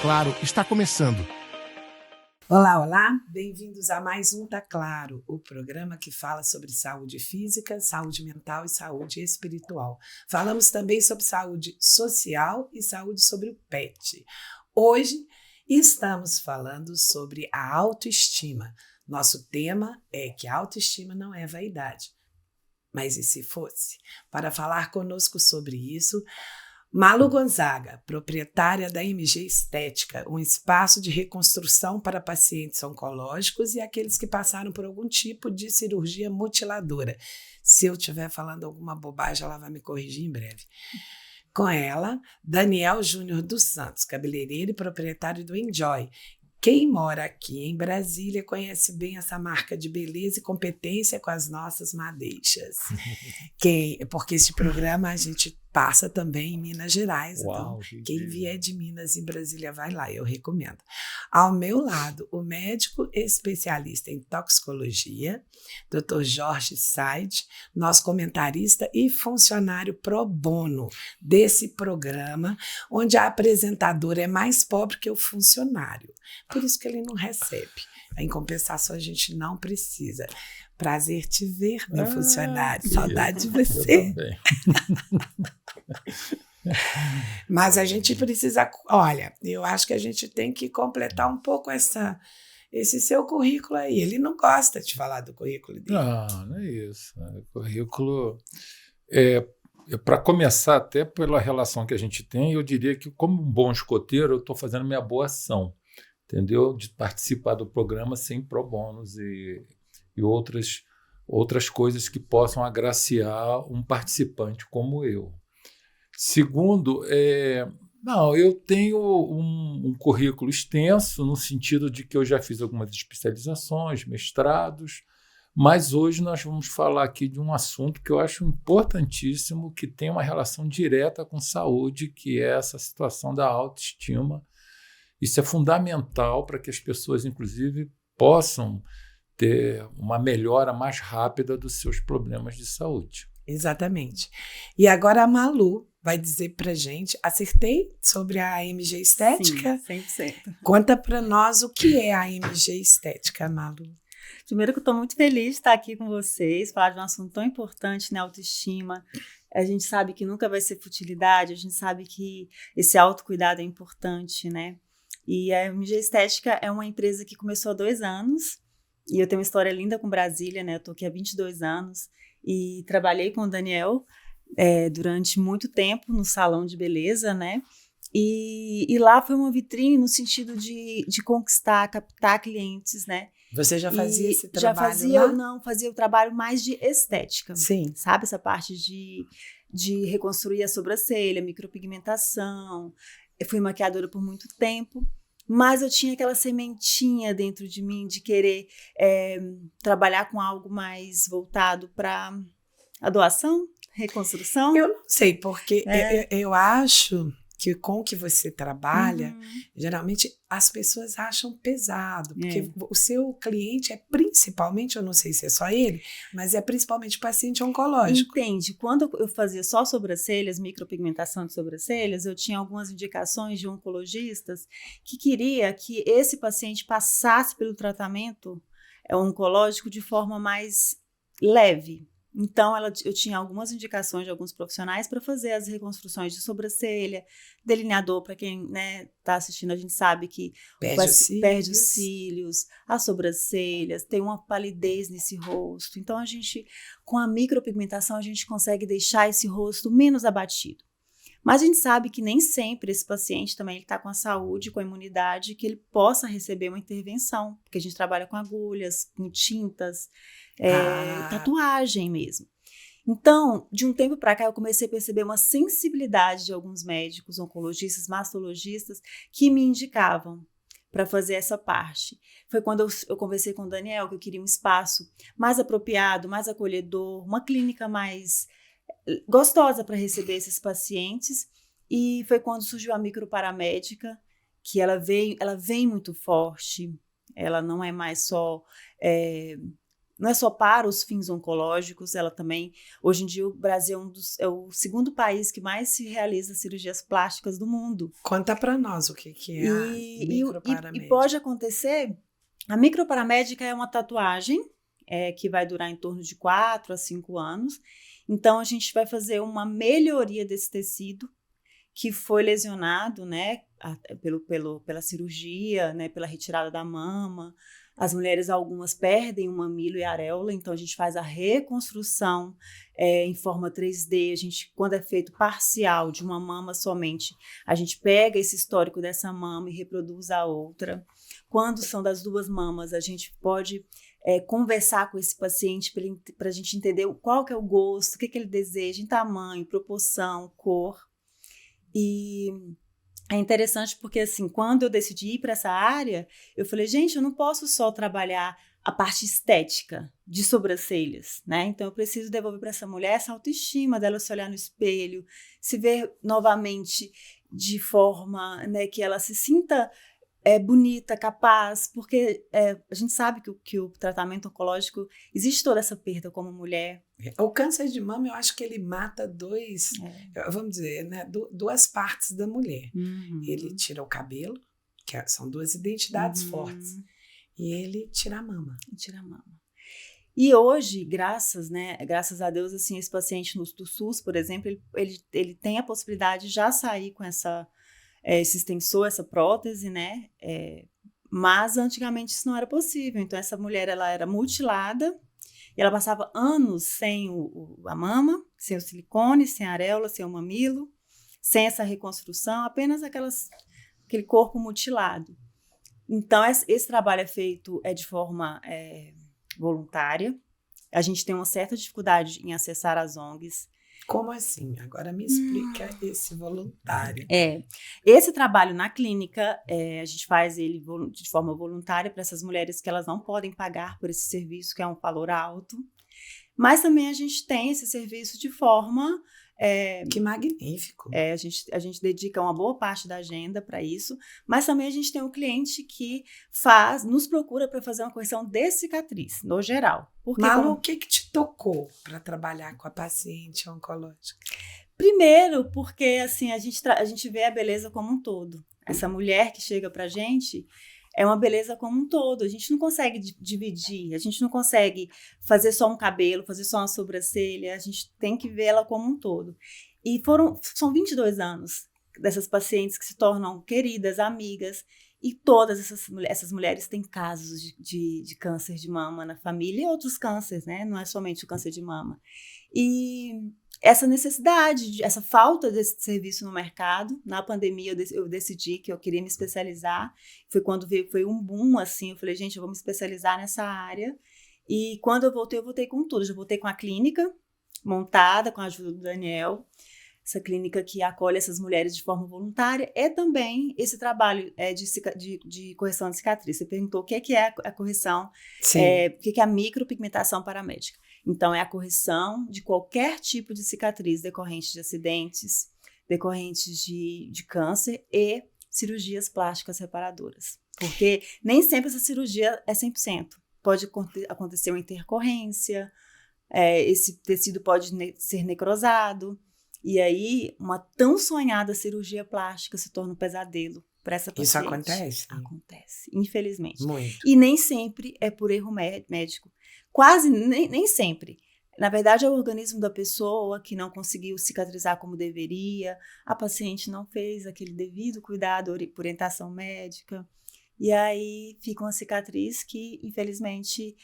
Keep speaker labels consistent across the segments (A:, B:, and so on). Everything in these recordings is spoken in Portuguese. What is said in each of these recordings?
A: Claro está começando.
B: Olá, olá! Bem-vindos a mais um Tá Claro, o programa que fala sobre saúde física, saúde mental e saúde espiritual. Falamos também sobre saúde social e saúde sobre o pet. Hoje estamos falando sobre a autoestima. Nosso tema é que a autoestima não é vaidade. Mas e se fosse? Para falar conosco sobre isso, Malu Gonzaga, proprietária da MG Estética, um espaço de reconstrução para pacientes oncológicos e aqueles que passaram por algum tipo de cirurgia mutiladora. Se eu estiver falando alguma bobagem, ela vai me corrigir em breve. Com ela, Daniel Júnior dos Santos, cabeleireiro e proprietário do Enjoy. Quem mora aqui em Brasília conhece bem essa marca de beleza e competência com as nossas madeixas. Porque esse programa a gente passa também em Minas Gerais.
C: Uau,
B: então, quem vier de Minas em Brasília vai lá, eu recomendo. Ao meu lado, o médico especialista em toxicologia, Dr. Jorge Said, nosso comentarista e funcionário pro bono desse programa, onde a apresentadora é mais pobre que o funcionário. Por isso que ele não recebe. Em compensação, a gente não precisa. Prazer te ver, meu funcionário. Saudade de você.
C: Eu também.
B: Mas a gente precisa... Olha, eu acho que a gente tem que completar um pouco esse seu currículo aí. Ele não gosta de falar do currículo dele.
C: Não é isso. O currículo... Para começar, até pela relação que a gente tem, eu diria que, como um bom escoteiro, eu estou fazendo minha boa ação, entendeu? De participar do programa sem pro bônus e outras coisas que possam agraciar um participante como eu. Segundo, eu tenho um currículo extenso, no sentido de que eu já fiz algumas especializações, mestrados, mas hoje nós vamos falar aqui de um assunto que eu acho importantíssimo, que tem uma relação direta com saúde, que é essa situação da autoestima. Isso é fundamental para que as pessoas, inclusive, possam ter uma melhora mais rápida dos seus problemas de saúde.
B: Exatamente. E agora a Malu vai dizer pra gente, acertei sobre a MG Estética?
D: Sim, 100%.
B: Conta pra nós o que é a MG Estética, Malu.
D: Primeiro que eu estou muito feliz de estar aqui com vocês, falar de um assunto tão importante, né, autoestima. A gente sabe que nunca vai ser futilidade, a gente sabe que esse autocuidado é importante, né? E a MG Estética é uma empresa que começou há 2 anos, e eu tenho uma história linda com Brasília, né? Eu estou aqui há 22 anos, e trabalhei com o Daniel durante muito tempo no salão de beleza, né? E lá foi uma vitrine no sentido de conquistar, captar clientes, né?
B: Você já fazia esse trabalho
D: fazia o trabalho mais de estética.
B: Sim.
D: Sabe, essa parte de reconstruir a sobrancelha, micropigmentação. Eu fui maquiadora por muito tempo, mas eu tinha aquela sementinha dentro de mim de querer trabalhar com algo mais voltado para a doação, reconstrução.
B: Eu não sei, porque eu acho que com o que você trabalha, geralmente as pessoas acham pesado, porque o seu cliente é principalmente, eu não sei se é só ele, mas é principalmente paciente oncológico.
D: Entende? Quando eu fazia só sobrancelhas, micropigmentação de sobrancelhas, eu tinha algumas indicações de oncologistas que queria que esse paciente passasse pelo tratamento oncológico de forma mais leve. Então, eu tinha algumas indicações de alguns profissionais para fazer as reconstruções de sobrancelha, delineador, para quem está assistindo, a gente sabe que perde os cílios, as sobrancelhas, tem uma palidez nesse rosto. Então, com a micropigmentação, a gente consegue deixar esse rosto menos abatido. Mas a gente sabe que nem sempre esse paciente também está com a saúde, com a imunidade, que ele possa receber uma intervenção, porque a gente trabalha com agulhas, com tintas, tatuagem mesmo. Então, de um tempo para cá, eu comecei a perceber uma sensibilidade de alguns médicos, oncologistas, mastologistas, que me indicavam para fazer essa parte. Foi quando eu conversei com o Daniel, que eu queria um espaço mais apropriado, mais acolhedor, uma clínica mais gostosa para receber esses pacientes, e foi quando surgiu a microparamédica, que ela vem muito forte, ela não é mais só não é só para os fins oncológicos, ela também, hoje em dia o Brasil é o segundo país que mais se realiza cirurgias plásticas do mundo.
B: Conta para nós o que é a microparamédica.
D: E pode acontecer, a microparamédica é uma tatuagem que vai durar em torno de 4 a 5 anos, então a gente vai fazer uma melhoria desse tecido que foi lesionado, né, pela cirurgia, né, pela retirada da mama. As mulheres, algumas perdem o mamilo e a areola, então a gente faz a reconstrução em forma 3D. A gente, quando é feito parcial de uma mama somente, a gente pega esse histórico dessa mama e reproduz a outra. Quando são das duas mamas, a gente pode conversar com esse paciente para a gente entender qual que é o gosto, o que ele deseja em tamanho, proporção, cor. E é interessante porque, assim, quando eu decidi ir para essa área, eu falei, gente, eu não posso só trabalhar a parte estética de sobrancelhas, né? Então, eu preciso devolver para essa mulher essa autoestima dela se olhar no espelho, se ver novamente de forma, né, que ela se sinta bonita, capaz, porque a gente sabe que o tratamento oncológico, existe toda essa perda como mulher.
B: O câncer de mama, eu acho que ele mata vamos dizer, né, duas partes da mulher.
D: Uhum.
B: Ele tira o cabelo, são duas identidades fortes, e ele tira a mama.
D: E hoje, graças a Deus, assim, esse paciente do SUS, por exemplo, ele tem a possibilidade de já sair com esse extensor, essa prótese, né? Mas antigamente isso não era possível. Então essa mulher, ela era mutilada e ela passava anos sem a mama, sem o silicone, sem a areola, sem o mamilo, sem essa reconstrução, apenas aquele corpo mutilado. Então esse trabalho é feito de forma voluntária. A gente tem uma certa dificuldade em acessar as ONGs.
B: Como assim? Agora me explica esse voluntário.
D: Esse trabalho na clínica, a gente faz ele de forma voluntária para essas mulheres que elas não podem pagar por esse serviço, que é um valor alto. Mas também a gente tem esse serviço de forma...
B: que magnífico.
D: A gente dedica uma boa parte da agenda para isso, mas também a gente tem um cliente que nos procura para fazer uma correção de cicatriz, no geral.
B: Malu, o que te tocou para trabalhar com a paciente oncológica?
D: Primeiro, porque assim, a gente vê a beleza como um todo. Essa mulher que chega para a gente é uma beleza como um todo. A gente não consegue dividir, a gente não consegue fazer só um cabelo, fazer só uma sobrancelha, a gente tem que ver ela como um todo. E são 22 anos dessas pacientes que se tornam queridas, amigas, e todas essas mulheres têm casos de câncer de mama na família e outros cânceres, né? Não é somente o câncer de mama. E essa necessidade, essa falta desse serviço no mercado, na pandemia eu decidi que eu queria me especializar, foi quando foi um boom, assim, eu falei, gente, eu vou me especializar nessa área, e quando eu voltei com tudo, já voltei com a clínica montada, com a ajuda do Daniel, essa clínica que acolhe essas mulheres de forma voluntária, é também esse trabalho de correção de cicatriz. Você perguntou o que é a correção, o que é a micropigmentação paramédica. Então, é a correção de qualquer tipo de cicatriz decorrente de acidentes, decorrentes de câncer e cirurgias plásticas reparadoras. Porque nem sempre essa cirurgia é 100%. Pode acontecer uma intercorrência, esse tecido pode ser necrosado, e aí uma tão sonhada cirurgia plástica se torna um pesadelo para essa paciente.
B: Isso acontece?
D: Acontece, infelizmente.
B: Muito.
D: E nem sempre é por erro médico. Quase nem sempre. Na verdade, é o organismo da pessoa que não conseguiu cicatrizar como deveria, a paciente não fez aquele devido cuidado por orientação médica, e aí fica uma cicatriz que, infelizmente,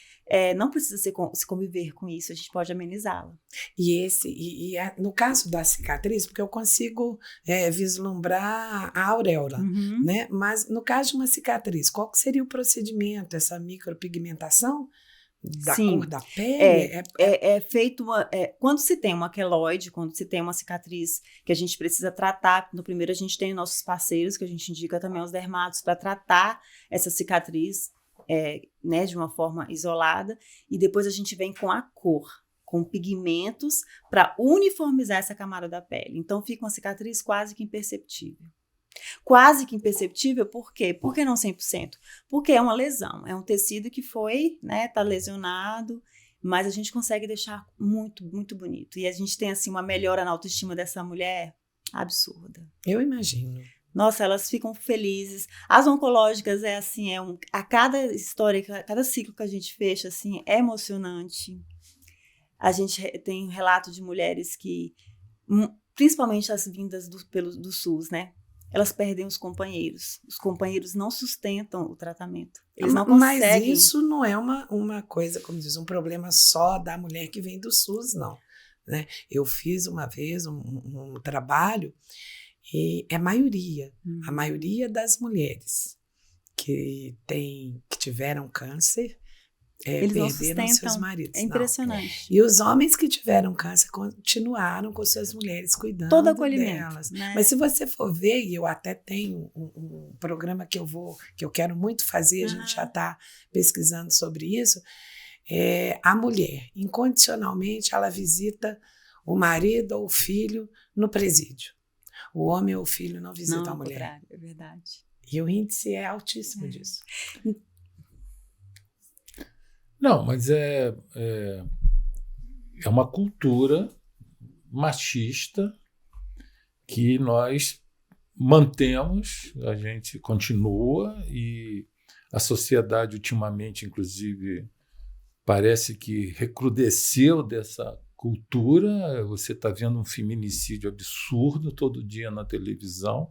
D: não precisa se conviver com isso, a gente pode amenizá-la.
B: No caso da cicatriz, porque eu consigo vislumbrar a auréola, né? Mas no caso de uma cicatriz, qual que seria o procedimento, essa micropigmentação? Da
D: Sim,
B: cor da pele?
D: É feito quando se tem uma queloide, quando se tem uma cicatriz que a gente precisa tratar, no primeiro a gente tem nossos parceiros, que a gente indica também aos dermatos para tratar essa cicatriz né, de uma forma isolada, e depois a gente vem com a cor, com pigmentos para uniformizar essa camada da pele. Então fica uma cicatriz quase que imperceptível. Quase que imperceptível, por quê? Por que não 100%? Porque é uma lesão, é um tecido que foi, né, tá lesionado, mas a gente consegue deixar muito, muito bonito. E a gente tem, assim, uma melhora na autoestima dessa mulher absurda.
B: Eu imagino.
D: Nossa, elas ficam felizes. As oncológicas é assim, a cada história, a cada ciclo que a gente fecha, assim, é emocionante. A gente tem um relato de mulheres que, principalmente as vindas do SUS, né? Elas perdem os companheiros. Os companheiros não sustentam o tratamento. Eles não conseguem.
B: Mas isso não é uma coisa, como diz, um problema só da mulher que vem do SUS, não. Né? Eu fiz uma vez um trabalho e é a maioria das mulheres que tiveram câncer
D: eles
B: perderam
D: não
B: seus maridos.
D: É impressionante.
B: Não. E os homens que tiveram câncer continuaram com suas mulheres cuidando
D: todo acolhimento,
B: delas.
D: Né?
B: Mas se você for ver, e eu até tenho um programa que eu quero muito fazer, a gente já está pesquisando sobre isso, a mulher, incondicionalmente, ela visita o marido ou o filho no presídio. O homem ou o filho não visita a mulher.
D: É verdade.
B: E o índice é altíssimo disso.
C: Não, mas é uma cultura machista que nós mantemos, a gente continua, e a sociedade ultimamente, inclusive, parece que recrudesceu dessa cultura. Você está vendo um feminicídio absurdo todo dia na televisão,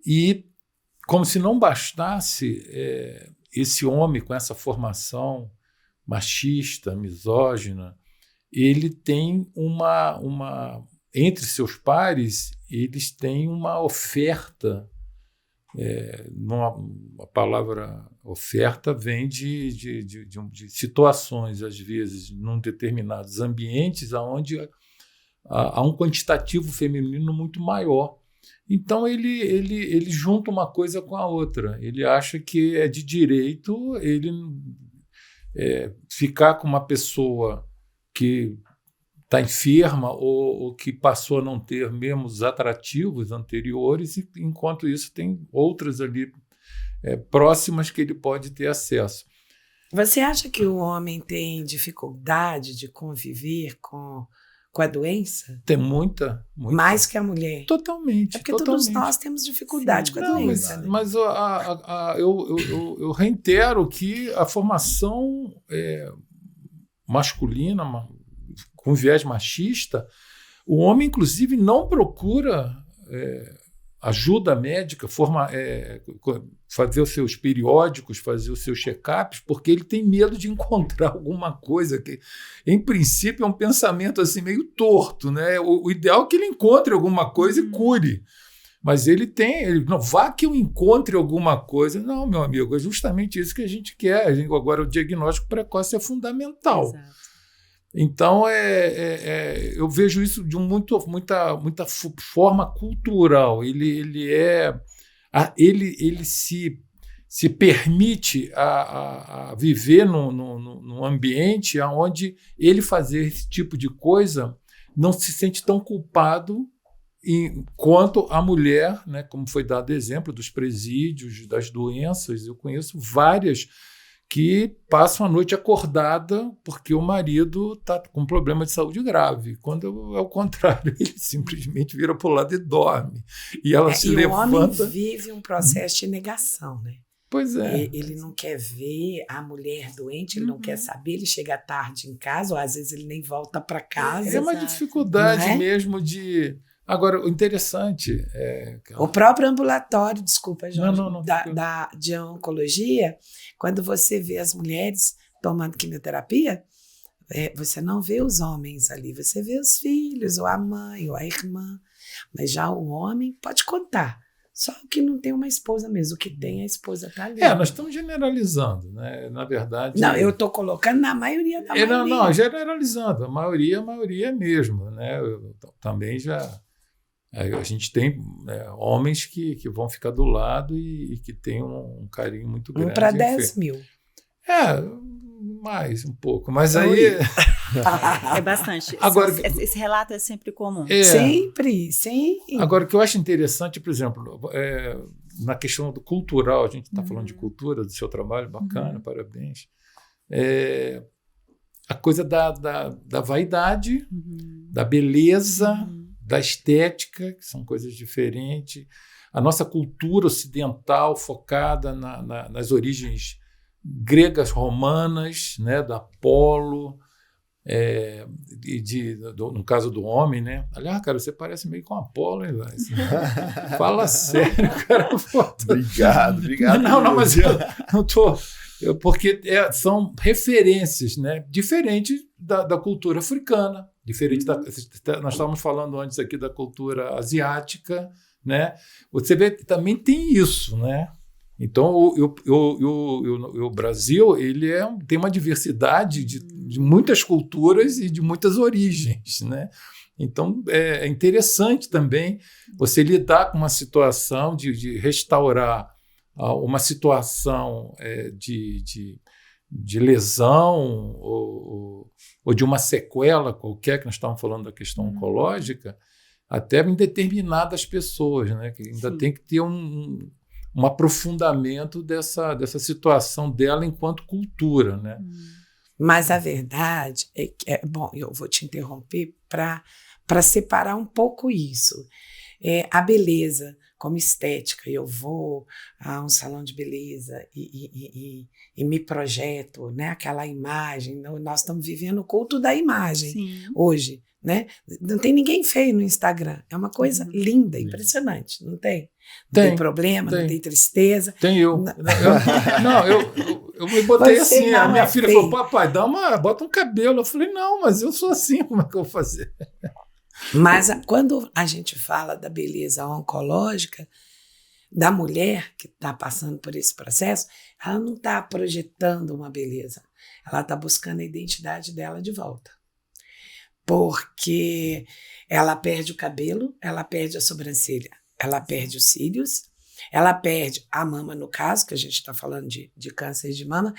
C: e como se não bastasse esse homem com essa formação machista, misógina, ele tem entre seus pares, eles têm uma oferta. A palavra oferta vem de situações, às vezes, num determinados ambientes onde há um quantitativo feminino muito maior. Então, ele junta uma coisa com a outra. Ele acha que é de direito ele ficar com uma pessoa que está enferma ou que passou a não ter mesmo os atrativos anteriores, e, enquanto isso, tem outras ali próximas que ele pode ter acesso.
B: Você acha que o homem tem dificuldade de conviver com a doença?
C: Tem muita.
B: Mais que a mulher?
C: Totalmente.
B: É porque todos nós temos dificuldade com a doença.
C: Mas eu reitero que a formação masculina, com viés machista, o homem, inclusive, não procura ajuda médica, fazer os seus periódicos, fazer os seus check-ups, porque ele tem medo de encontrar alguma coisa que, em princípio, é um pensamento assim meio torto, né? O ideal é que ele encontre alguma coisa e cure. Mas ele não vá que eu encontre alguma coisa. Não, meu amigo, é justamente isso que a gente quer. Agora, o diagnóstico precoce é fundamental. Exato. Então, eu vejo isso de muita forma cultural. Ele se permite a viver num ambiente onde ele fazer esse tipo de coisa não se sente tão culpado quanto a mulher, né, como foi dado exemplo dos presídios, das doenças. Eu conheço várias que passam a noite acordada porque o marido está com um problema de saúde grave, quando é o contrário, ele simplesmente vira para o lado e dorme. E ela se levanta.
B: O homem vive um processo de negação, né?
C: Pois é.
B: Ele não quer ver a mulher doente, ele não quer saber, ele chega tarde em casa, ou às vezes ele nem volta para casa.
C: É uma dificuldade mesmo de... Agora, o interessante é...
B: O próprio ambulatório, desculpa, Jorge,
C: não,
B: de oncologia, quando você vê as mulheres tomando quimioterapia, você não vê os homens ali, você vê os filhos, ou a mãe, ou a irmã, mas já o homem pode contar. Só que não tem uma esposa mesmo, o que tem a esposa está ali.
C: Nós estamos generalizando, né? Na verdade...
B: Não, eu estou colocando na maioria da maioria.
C: Não, generalizando, a maioria mesmo, né? Eu também já... A gente tem homens que vão ficar do lado e que têm um carinho muito grande.
B: 1 para 10 mil.
C: Mais um pouco. Mas aí...
D: É bastante.
C: Agora,
D: esse relato é sempre comum.
B: Sempre.
C: Agora, o que eu acho interessante, por exemplo, na questão do cultural, a gente está falando de cultura, do seu trabalho, bacana, parabéns. a coisa da vaidade, da beleza, da estética, que são coisas diferentes. A nossa cultura ocidental focada nas origens gregas, romanas, né, da Apolo, no caso do homem, né? Aliás, cara, você parece meio com Apolo, hein, fala sério, cara.
A: Obrigado.
C: Não, mas eu não estou... Porque são referências, né, diferentes da cultura africana, diferente nós estávamos falando antes aqui da cultura asiática, né? Você vê, também tem isso, né? Então, o Brasil ele tem uma diversidade de muitas culturas e de muitas origens, né? Então, é interessante também você lidar com uma situação de restaurar uma situação de lesão ou de uma sequela qualquer, que nós estamos falando da questão oncológica, até em determinadas pessoas, né? Que ainda tem que ter um aprofundamento dessa situação dela enquanto cultura, né?
B: Mas a verdade é que, bom, eu vou te interromper para separar um pouco isso. A beleza como estética, eu vou a um salão de beleza e me projeto, né, aquela imagem. Nós estamos vivendo o culto da imagem. Sim. Hoje, né? Não tem ninguém feio no Instagram, é uma coisa linda, impressionante, não tem? Não tem problema, não tem tristeza.
C: Tem eu. Eu me botei você assim, a minha filha falou, papai, bota um cabelo. Eu falei, não, mas eu sou assim, como é que eu vou fazer?
B: Mas quando a gente fala da beleza oncológica, da mulher que está passando por esse processo, ela não está projetando uma beleza, ela está buscando a identidade dela de volta. Porque ela perde o cabelo, ela perde a sobrancelha, ela perde os cílios, ela perde a mama, no caso, que a gente está falando de câncer de mama,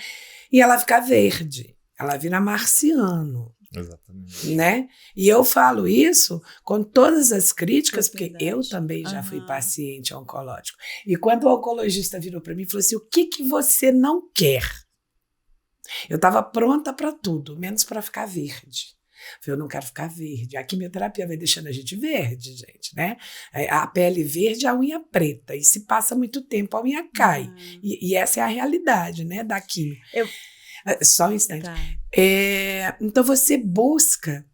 B: e ela fica verde, ela vira marciano.
A: Exatamente.
B: Né? E eu falo isso com todas as críticas, porque eu também já fui paciente oncológico. E quando o oncologista virou para mim e falou assim, o que você não quer? Eu estava pronta para tudo, menos para ficar verde. Eu não quero ficar verde. A quimioterapia vai deixando a gente verde, gente, né? A pele verde, a unha preta. E se passa muito tempo, a unha cai. E essa é a realidade, né, da quimio. Só um instante. Tá. Então você busca.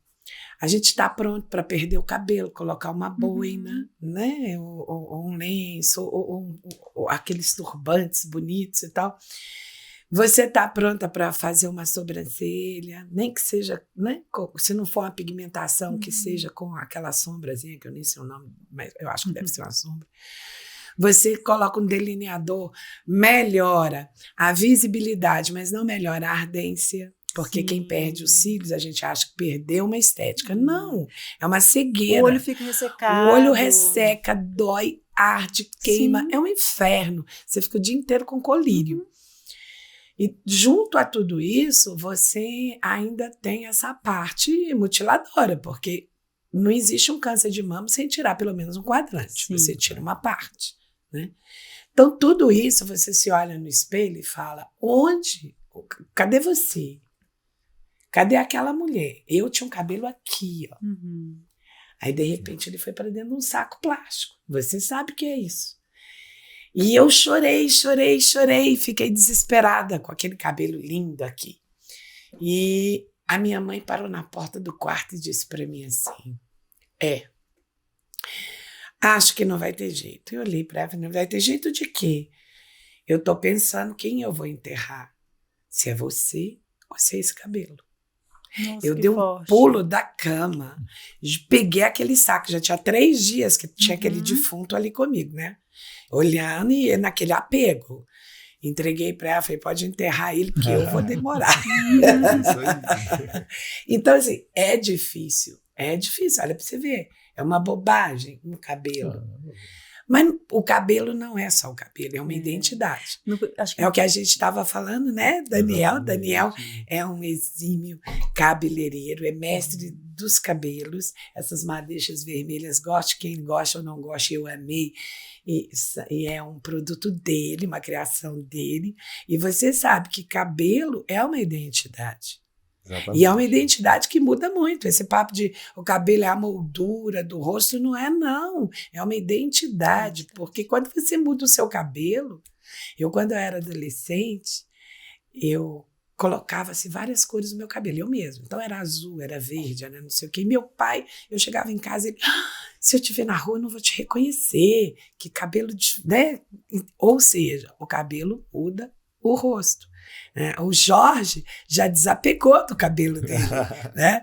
B: A gente está pronto para perder o cabelo, colocar uma boina, né? Ou um lenço, ou aqueles turbantes bonitos e tal. Você está pronta para fazer uma sobrancelha, nem que seja, né? Se não for uma pigmentação, que seja com aquela sombrazinha, que eu nem sei o nome, mas eu acho que deve ser uma sombra. Você coloca um delineador, melhora a visibilidade, mas não melhora a ardência, porque quem perde os cílios, a gente acha que perdeu uma estética. Não, é uma cegueira.
D: O olho fica ressecado.
B: O olho resseca, dói, arde, queima, é um inferno. Você fica o dia inteiro com colírio. E junto a tudo isso, você ainda tem essa parte mutiladora, porque não existe um câncer de mama sem tirar pelo menos um quadrante. Sim. Você tira uma parte, né? Então, tudo isso, você se olha no espelho e fala, cadê você? Cadê aquela mulher? Eu tinha um cabelo aqui, ó. Aí, de repente, ele foi para dentro de um saco plástico. Você sabe o que é isso. E eu chorei, fiquei desesperada com aquele cabelo lindo aqui. E a minha mãe parou na porta do quarto e disse para mim assim, acho que não vai ter jeito. Eu olhei para ela, não vai ter jeito de quê? Eu estou pensando quem eu vou enterrar, se é você ou se é esse cabelo. Nossa, eu dei um pulo da cama, peguei aquele saco, já tinha 3 dias que tinha aquele defunto ali comigo, né? Olhando e naquele apego. Entreguei para ela, falei, pode enterrar ele, porque eu vou demorar. Então, assim, é difícil, olha para você ver, é uma bobagem um cabelo. Mas o cabelo não é só o cabelo, é uma identidade. É o que a gente estava falando, né, Daniel? Daniel é um exímio cabeleireiro, é mestre dos cabelos, essas madeixas vermelhas, goste quem gosta ou não gosta, eu amei. E é um produto dele, uma criação dele. E você sabe que cabelo é uma identidade.
A: Exatamente.
B: E é uma identidade que muda muito. Esse papo de o cabelo é a moldura do rosto, não é, não. É uma identidade. Porque quando você muda o seu cabelo, quando eu era adolescente, eu colocava assim, várias cores no meu cabelo, eu mesmo. Então era azul, era verde, era não sei o quê. E meu pai, eu chegava em casa e ele, se eu te ver na rua, eu não vou te reconhecer. Que cabelo, né? Ou seja, o cabelo muda o rosto. O Jorge já desapegou do cabelo dele, né?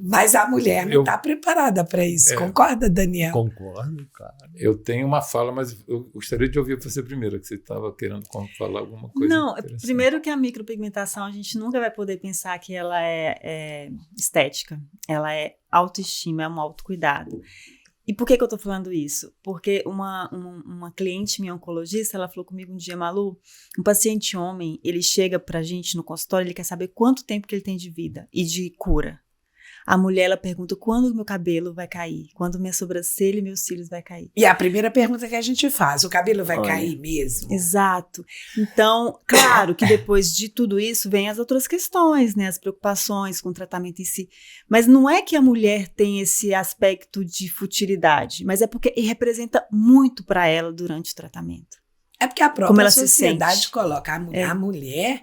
B: Mas a mulher não está preparada para isso. Concorda, Daniel?
A: Concordo, claro.
C: Eu tenho uma fala, mas eu gostaria de ouvir você primeiro, que você estava querendo falar alguma coisa.
D: Não, primeiro que a micropigmentação, a gente nunca vai poder pensar que ela é estética. Ela é autoestima, é um autocuidado. E por que eu estou falando isso? Porque uma cliente minha oncologista, ela falou comigo um dia, Malu, um paciente homem, ele chega pra gente no consultório, ele quer saber quanto tempo que ele tem de vida e de cura. A mulher, ela pergunta quando o meu cabelo vai cair, quando minha sobrancelha e meus cílios vai cair.
B: E a primeira pergunta que a gente faz, o cabelo vai cair mesmo?
D: Exato. Então, claro que depois de tudo isso vem as outras questões, né? As preocupações com o tratamento em si. Mas não é que a mulher tem esse aspecto de futilidade, mas é porque representa muito para ela durante o tratamento.
B: É porque a
D: Como
B: própria
D: ela se
B: sociedade
D: sente.
B: coloca a mulher,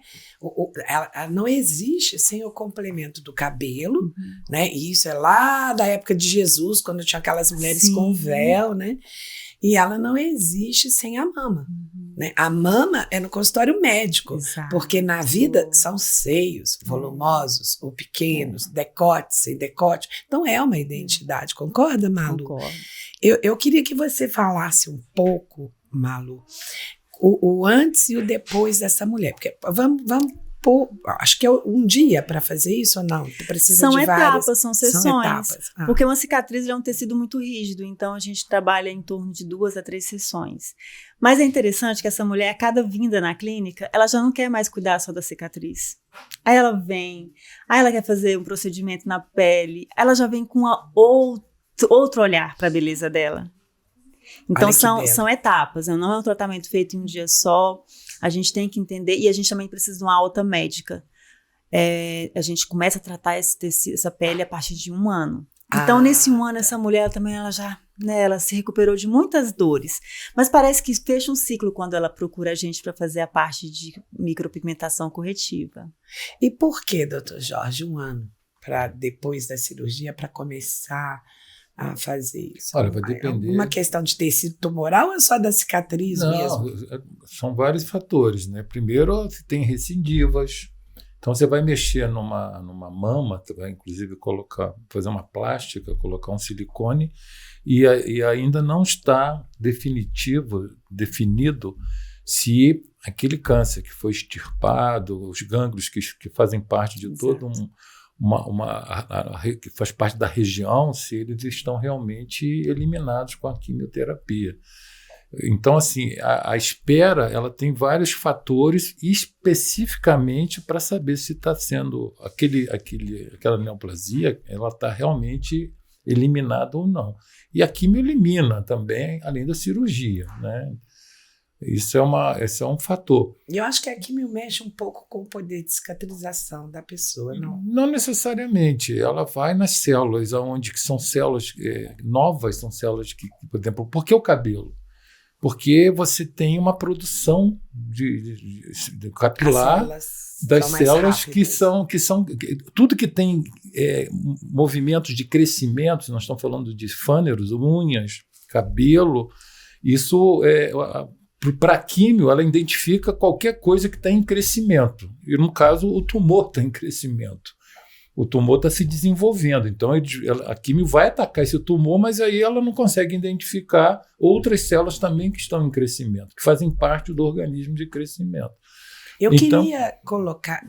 B: ela não existe sem o complemento do cabelo, né? E isso é lá da época de Jesus, quando tinha aquelas mulheres
D: Sim.
B: com véu, né? E ela não existe sem a mama, né? A mama é no consultório médico,
D: Exato.
B: porque na vida são seios volumosos ou pequenos, decote, sem decote. Então é uma identidade, concorda, Malu?
D: Concordo.
B: Eu queria que você falasse um pouco, Malu, o antes e o depois dessa mulher. Porque vamos pôr, acho que é um dia para fazer isso ou não? Precisa
D: São
B: de
D: etapas,
B: várias,
D: são sessões.
B: São etapas.
D: Porque uma cicatriz é um tecido muito rígido, então a gente trabalha em torno de 2 a 3 sessões. Mas é interessante que essa mulher, a cada vinda na clínica, ela já não quer mais cuidar só da cicatriz. Aí ela vem, aí ela quer fazer um procedimento na pele, ela já vem com outro olhar para a beleza dela. Então são etapas, não é um tratamento feito em um dia só, a gente tem que entender, e a gente também precisa de uma alta médica. A gente começa a tratar essa pele a partir de 1 ano. Então nesse 1 ano essa mulher também ela já, né, ela se recuperou de muitas dores, mas parece que fecha um ciclo quando ela procura a gente para fazer a parte de micropigmentação corretiva.
B: E por que, doutor Jorge, 1 ano para depois da cirurgia para começar a fazer isso?
C: Olha, vai depender.
B: Uma questão de tecido tumoral ou é só da cicatriz mesmo?
C: São vários fatores, né? Primeiro, você tem recidivas. Então, você vai mexer numa mama, você vai inclusive fazer uma plástica, colocar um silicone, e ainda não está definido se aquele câncer que foi extirpado, os gânglios que fazem parte de todo que faz parte da região, se eles estão realmente eliminados com a quimioterapia. Então, assim, a espera ela tem vários fatores especificamente para saber se está sendo aquela neoplasia, ela está realmente eliminada ou não. E a quimio elimina também, além da cirurgia, né? Esse é um fator.
B: E eu acho que a quimio mexe um pouco com o poder de cicatrização da pessoa, não?
C: Não necessariamente. Ela vai nas células, que são células novas, são células que, por exemplo, por que o cabelo? Porque você tem uma produção de capilar das células que são tudo que tem movimentos de crescimento, nós estamos falando de fâneros, unhas, cabelo, isso para a químio, ela identifica qualquer coisa que está em crescimento. E, no caso, o tumor está em crescimento. O tumor está se desenvolvendo. Então, a químio vai atacar esse tumor, mas aí ela não consegue identificar outras células também que estão em crescimento, que fazem parte do organismo de crescimento.
B: Eu queria colocar...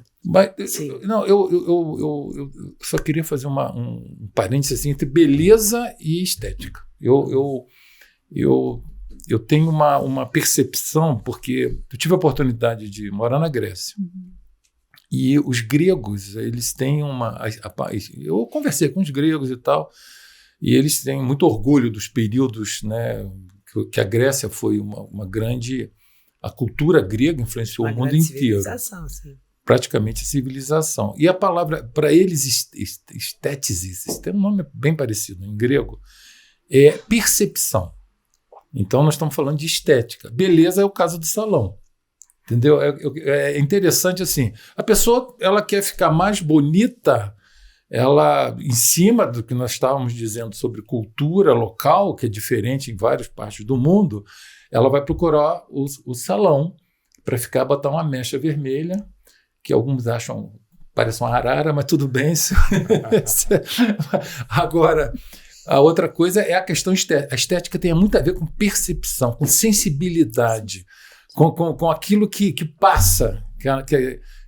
C: Eu só queria fazer um parênteses assim, entre beleza e estética. Eu tenho uma percepção, porque eu tive a oportunidade de morar na Grécia. E os gregos, eles têm eu conversei com os gregos e tal, e eles têm muito orgulho dos períodos, né, que a Grécia foi uma grande... A cultura grega influenciou o mundo inteiro.
B: Sim.
C: praticamente a civilização. E a palavra, para eles, estéticos, tem um nome bem parecido em grego, é percepção. Então, nós estamos falando de estética. Beleza é o caso do salão. Entendeu? É interessante assim, a pessoa ela quer ficar mais bonita, ela, em cima do que nós estávamos dizendo sobre cultura local, que é diferente em várias partes do mundo, ela vai procurar o salão para botar uma mecha vermelha, que alguns acham, parece uma arara, mas tudo bem. Agora, a outra coisa é a questão estética. A estética tem muito a ver com percepção, com sensibilidade, com aquilo que passa,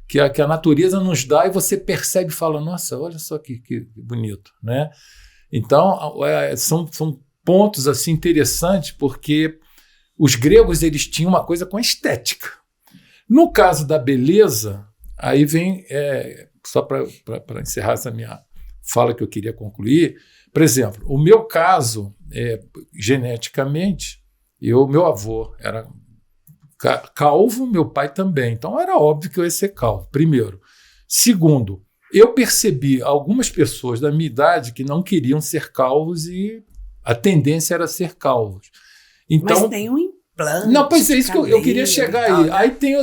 C: que a natureza nos dá e você percebe e fala, nossa, olha só que bonito, né? Então, são pontos assim, interessantes, porque os gregos eles tinham uma coisa com a estética. No caso da beleza, aí vem, só para encerrar essa minha fala que eu queria concluir, por exemplo, o meu caso, geneticamente, meu avô era calvo, meu pai também. Então era óbvio que eu ia ser calvo, primeiro. Segundo, eu percebi algumas pessoas da minha idade que não queriam ser calvos e a tendência era ser calvos. Então,
B: mas tem um implante.
C: Não, pois é isso que eu queria chegar aí.
B: Né?
C: Aí tem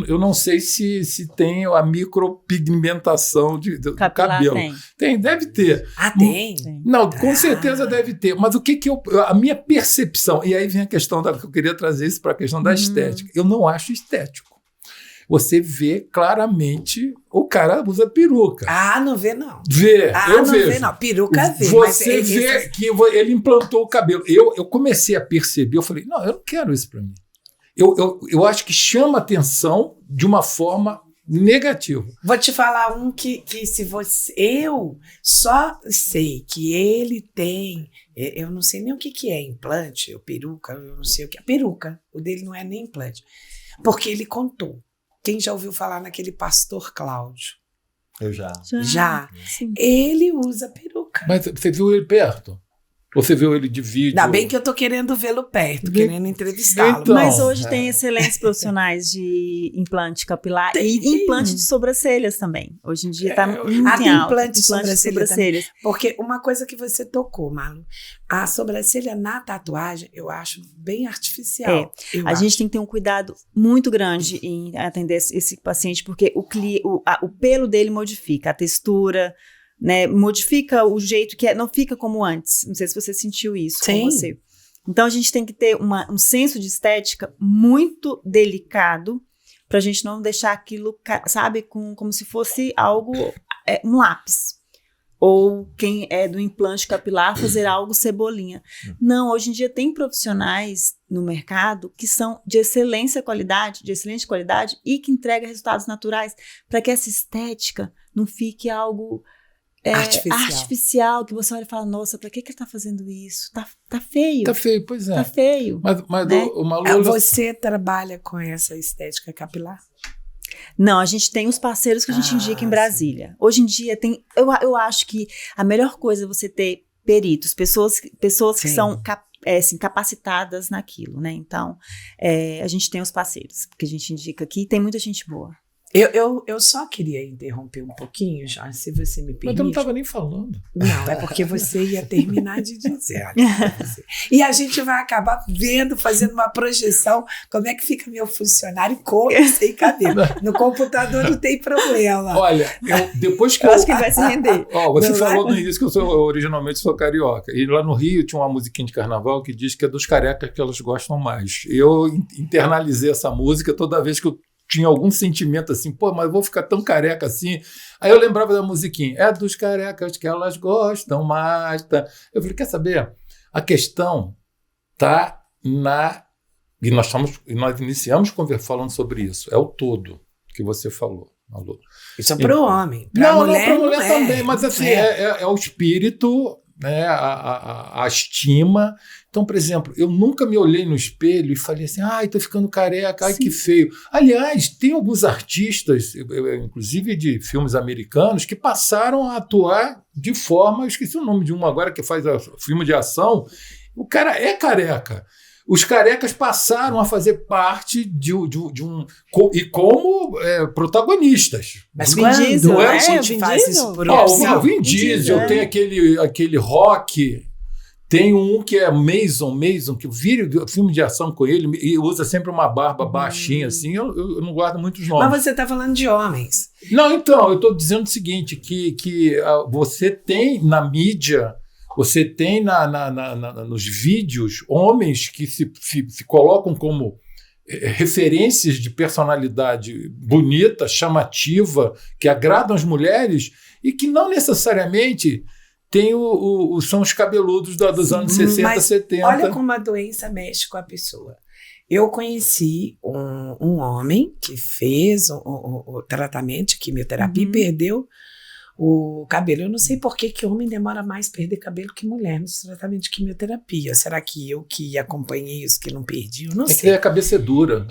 C: eu não sei se tem a micropigmentação do cabelo. Tem, deve ter.
B: Tem?
C: Não, com certeza deve ter. Mas o que a minha percepção, e aí vem a questão que eu queria trazer isso para a questão da estética. Eu não acho estético. Você vê claramente o cara usa peruca.
B: Não vê, não.
C: Vê, eu vejo.
B: Vê, não. Peruca vê.
C: Você vê que ele implantou o cabelo. Eu comecei a perceber, eu falei, não, eu não quero isso para mim. Eu acho que chama atenção de uma forma negativa.
B: Vou te falar um que se você... Eu só sei que ele tem... Eu não sei nem o que é implante, ou peruca, eu não sei o que é. Peruca, o dele não é nem implante. Porque ele contou. Quem já ouviu falar naquele pastor Cláudio?
A: Eu já.
B: Já.
D: Sim.
B: Ele usa peruca.
C: Mas você viu ele perto? Você viu ele de vídeo?
B: Ainda bem que eu tô querendo vê-lo perto, querendo entrevistá-lo.
C: Então,
D: mas hoje tem excelentes profissionais de implante capilar e implante de sobrancelhas também. Hoje em dia está muito em alta.
B: Implante de sobrancelhas. Porque uma coisa que você tocou, Malu, a sobrancelha na tatuagem eu acho bem artificial.
D: A gente tem que ter um cuidado muito grande em atender esse paciente, porque o pelo dele modifica a textura, né, modifica o jeito que não fica como antes. Não sei se você sentiu isso com você. Então a gente tem que ter um senso de estética muito delicado para a gente não deixar aquilo, sabe, como se fosse algo, um lápis. Ou quem é do implante capilar fazer algo cebolinha. Não, hoje em dia tem profissionais no mercado que são de excelente qualidade e que entregam resultados naturais para que essa estética não fique algo artificial, que você olha e fala, nossa, pra que ele tá fazendo isso? Tá feio.
C: Tá feio, pois é.
D: Tá feio.
C: Mas
D: né?
C: o Malu...
B: Você trabalha com essa estética capilar?
D: Não, a gente tem os parceiros que a gente indica em Brasília. Sim. Hoje em dia tem... Eu acho que a melhor coisa é você ter peritos, pessoas que são capacitadas naquilo, né? Então, a gente tem os parceiros que a gente indica aqui e tem muita gente boa.
B: Eu só queria interromper um pouquinho, Jorge, se você me permite.
C: Mas eu não estava nem falando.
B: Não, é porque você ia terminar de dizer. E a gente vai acabar fazendo uma projeção, como é que fica meu funcionário com e sem cabelo. No computador não tem problema.
C: Olha, depois que
D: eu acho que ele vai se render.
C: Você falou no início que eu originalmente sou carioca. E lá no Rio tinha uma musiquinha de carnaval que diz que é dos carecas que elas gostam mais. Eu internalizei essa música toda vez que eu tinha algum sentimento assim, mas eu vou ficar tão careca assim. Aí eu lembrava da musiquinha, é dos carecas que elas gostam mais. Tá? Eu falei, quer saber? A questão está e nós iniciamos falando sobre isso. É o todo que você falou, Malu.
B: Isso é para o homem. Para a mulher
C: também, mas assim, é o espírito, né, a estima. Então, por exemplo, eu nunca me olhei no espelho e falei assim, tô ficando careca, que feio. Aliás, tem alguns artistas, inclusive de filmes americanos, que passaram a atuar de forma, eu esqueci o nome de um agora que faz filme de ação, o cara é careca. os carecas passaram a fazer parte de um e como protagonistas.
B: Mas
D: Vin
B: quando
D: Diesel,
B: a
D: é,
B: gente
D: Vin
B: faz
D: Diesel?
B: isso por
C: Ó,
B: opção?
C: o Vin Diesel tem aquele Rock, tem um que é Mason, que vira filme de ação com ele e usa sempre uma barba baixinha assim. Eu não guardo muitos nomes.
B: Mas você está falando de homens.
C: Não, então, eu estou dizendo o seguinte, que você tem na mídia, você tem nos vídeos homens que se colocam como referências de personalidade bonita, chamativa, que agradam as mulheres e que não necessariamente são os cabeludos dos anos 60,
B: mas
C: 70.
B: Olha como a doença mexe com a pessoa. Eu conheci um homem que fez o tratamento de quimioterapia e perdeu o cabelo. Eu não sei por que homem demora mais perder cabelo que mulher no tratamento de quimioterapia. Será que eu que acompanhei isso que não perdi? Eu não sei.
C: Que a cabeça é dura.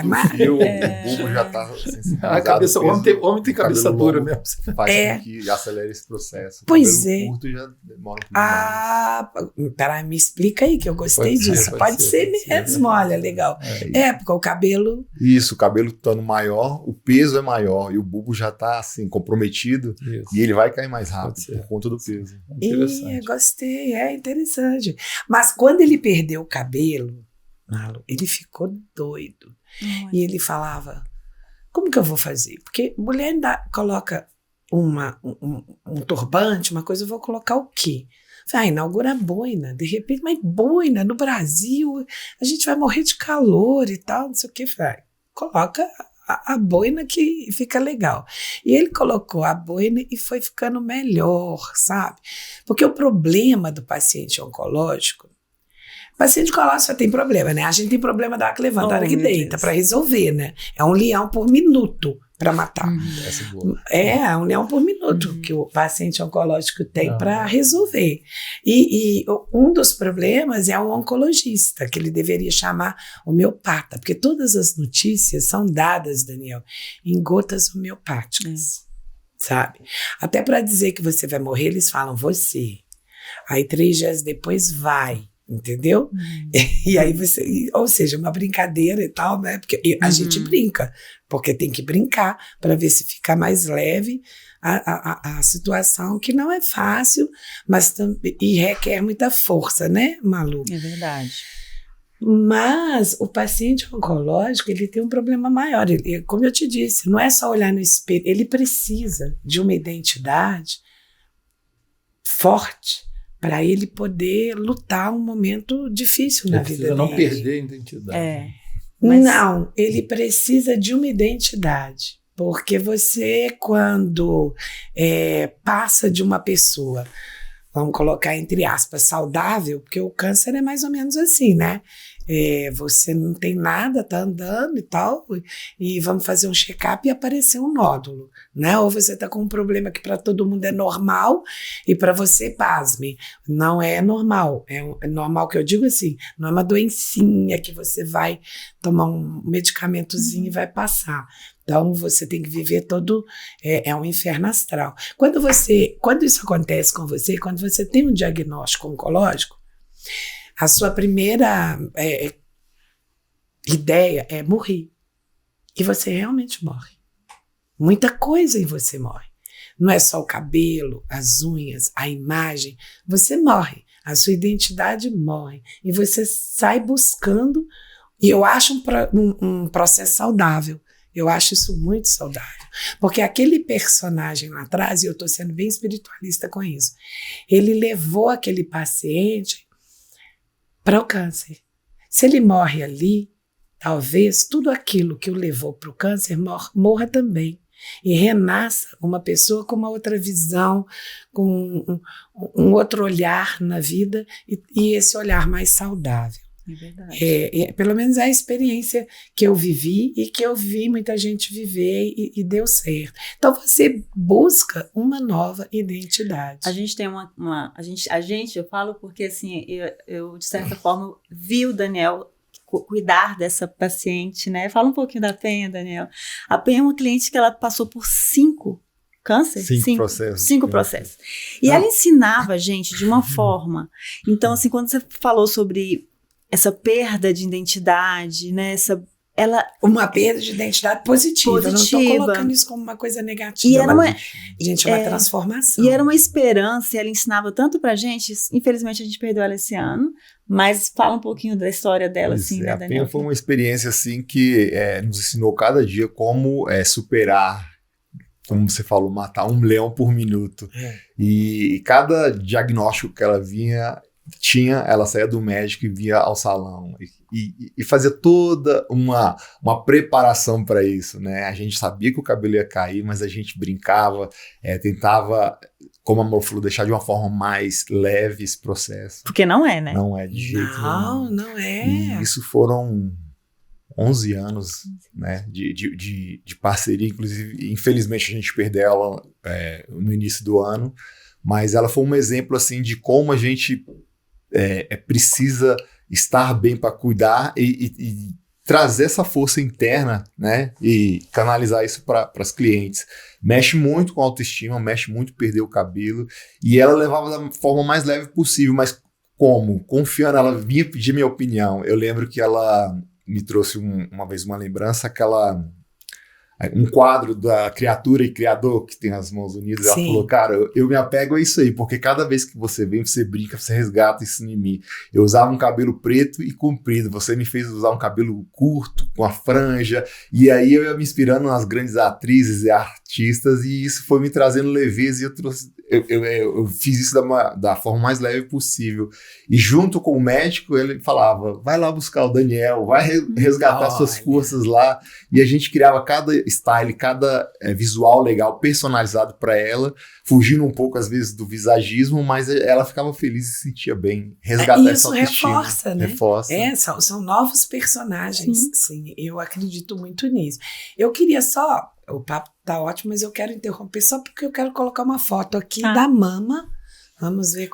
B: Mas
A: o bulbo já está
C: A cabeça, homem tem cabeça dura mesmo.
A: Faz com que acelere esse processo.
B: Pois
A: cabelo
B: é.
A: curto já demora um pouco mais.
B: Me explica aí que eu gostei disso. Pode ser mesmo, olha, legal. Porque o cabelo...
A: Isso, o cabelo estando maior, o peso é maior e o bulbo já está assim, comprometido e ele vai cair mais rápido por conta do peso.
B: Gostei, é interessante. Mas quando ele perdeu o cabelo, Malu, ele ficou doido. E ele falava, como que eu vou fazer? Porque mulher ainda coloca um turbante, uma coisa, eu vou colocar o quê? Inaugura a boina, de repente, mas boina no Brasil, a gente vai morrer de calor e tal, não sei o que. Coloca a boina que fica legal. E ele colocou a boina e foi ficando melhor, sabe? Porque o problema do paciente oncológico, o paciente oncológico só tem problema, né? A gente tem problema da hora que levanta, da hora que deita, para resolver, né? É um leão por minuto para matar. É um leão por minuto que o paciente oncológico tem para resolver. E um dos problemas é o oncologista, que ele deveria chamar homeopata, porque todas as notícias são dadas, Daniel, em gotas homeopáticas, sabe? Até para dizer que você vai morrer, eles falam você. Aí 3 dias depois vai. Entendeu? E aí ou seja, uma brincadeira e tal, né? Porque a gente brinca, porque tem que brincar para ver se fica mais leve a situação, que não é fácil, mas e requer muita força, né, Malu?
D: É verdade.
B: Mas o paciente oncológico, ele tem um problema maior. Como eu te disse, não é só olhar no espelho, ele precisa de uma identidade forte para ele poder lutar um momento difícil na vida dele.
C: Não perder a identidade.
B: Não, ele precisa de uma identidade. Porque você, quando passa de uma pessoa, vamos colocar entre aspas, saudável, porque o câncer é mais ou menos assim, né? Você não tem nada, tá andando e tal, e vamos fazer um check-up e apareceu um nódulo, né? Ou você tá com um problema que para todo mundo é normal e para você, pasme, não é normal. É normal que eu digo assim, não é uma doencinha que você vai tomar um medicamentozinho e vai passar. Então, você tem que viver todo... É um inferno astral. Quando isso acontece com você, quando você tem um diagnóstico oncológico, a sua primeira ideia é morrer. E você realmente morre. Muita coisa em você morre. Não é só o cabelo, as unhas, a imagem. Você morre. A sua identidade morre. E você sai buscando... E eu acho um processo saudável. Eu acho isso muito saudável. Porque aquele personagem lá atrás, e eu estou sendo bem espiritualista com isso, ele levou aquele paciente para o câncer. Se ele morre ali, talvez tudo aquilo que o levou para o câncer morra também. E renasça uma pessoa com uma outra visão, com um outro olhar na vida e esse olhar mais saudável.
D: É verdade.
B: Pelo menos é a experiência que eu vivi e que eu vi muita gente viver e deu certo. Então você busca uma nova identidade.
D: A gente tem eu falo porque assim, eu de certa forma vi o Daniel cuidar dessa paciente, né? Fala um pouquinho da Penha, Daniel. A Penha é uma cliente que ela passou por 5 câncer?
A: 5 processos.
D: 5 processos. E ela ensinava a gente de uma forma. Então, assim, quando você falou sobre essa perda de identidade, né?
B: Uma perda de identidade positiva. Eu não estou colocando isso como uma coisa negativa.
D: E era
B: gente, é uma transformação.
D: E era uma esperança, e ela ensinava tanto pra gente. Infelizmente, a gente perdeu ela esse ano. Mas fala um pouquinho da história dela, assim, né, Daniel?
A: A Penha foi uma experiência, assim, que nos ensinou cada dia como superar, como você falou, matar um leão por minuto. E cada diagnóstico que ela ela saía do médico e vinha ao salão e fazia toda uma preparação para isso, né? A gente sabia que o cabelo ia cair, mas a gente brincava, tentava, como a Amor falou, deixar de uma forma mais leve esse processo.
D: Porque não é, né?
A: Não é de jeito nenhum.
B: Não é.
A: E isso foram 11 anos, né, de parceria. Inclusive, infelizmente, a gente perdeu ela no início do ano, mas ela foi um exemplo, assim, de como a gente precisa estar bem para cuidar e trazer essa força interna, né, e canalizar isso para as clientes. Mexe muito com a autoestima, mexe muito perder o cabelo, e ela levava da forma mais leve possível, mas como? Confiando, ela vinha pedir minha opinião. Eu lembro que ela me trouxe uma vez uma lembrança, um quadro da Criatura e Criador, que tem as mãos unidas. Sim. Ela falou, cara, eu me apego a isso aí, porque cada vez que você vem, você brinca, você resgata isso em mim. Eu usava um cabelo preto e comprido, você me fez usar um cabelo curto, com a franja, e aí eu ia me inspirando nas grandes atrizes e artistas, e isso foi me trazendo leveza, e eu fiz isso da forma mais leve possível. E junto com o médico, ele falava, vai lá buscar o Daniel, vai resgatar suas forças lá, e a gente criava cada style, cada visual legal, personalizado para ela, fugindo um pouco às vezes do visagismo, mas ela ficava feliz e se sentia bem. Resgatar essa autoestima.
B: Isso reforça, né?
A: Reforça.
B: São novos personagens. Sim, eu acredito muito nisso. Eu queria só, o papo tá ótimo, mas eu quero interromper só porque eu quero colocar uma foto aqui da mama. Vamos ver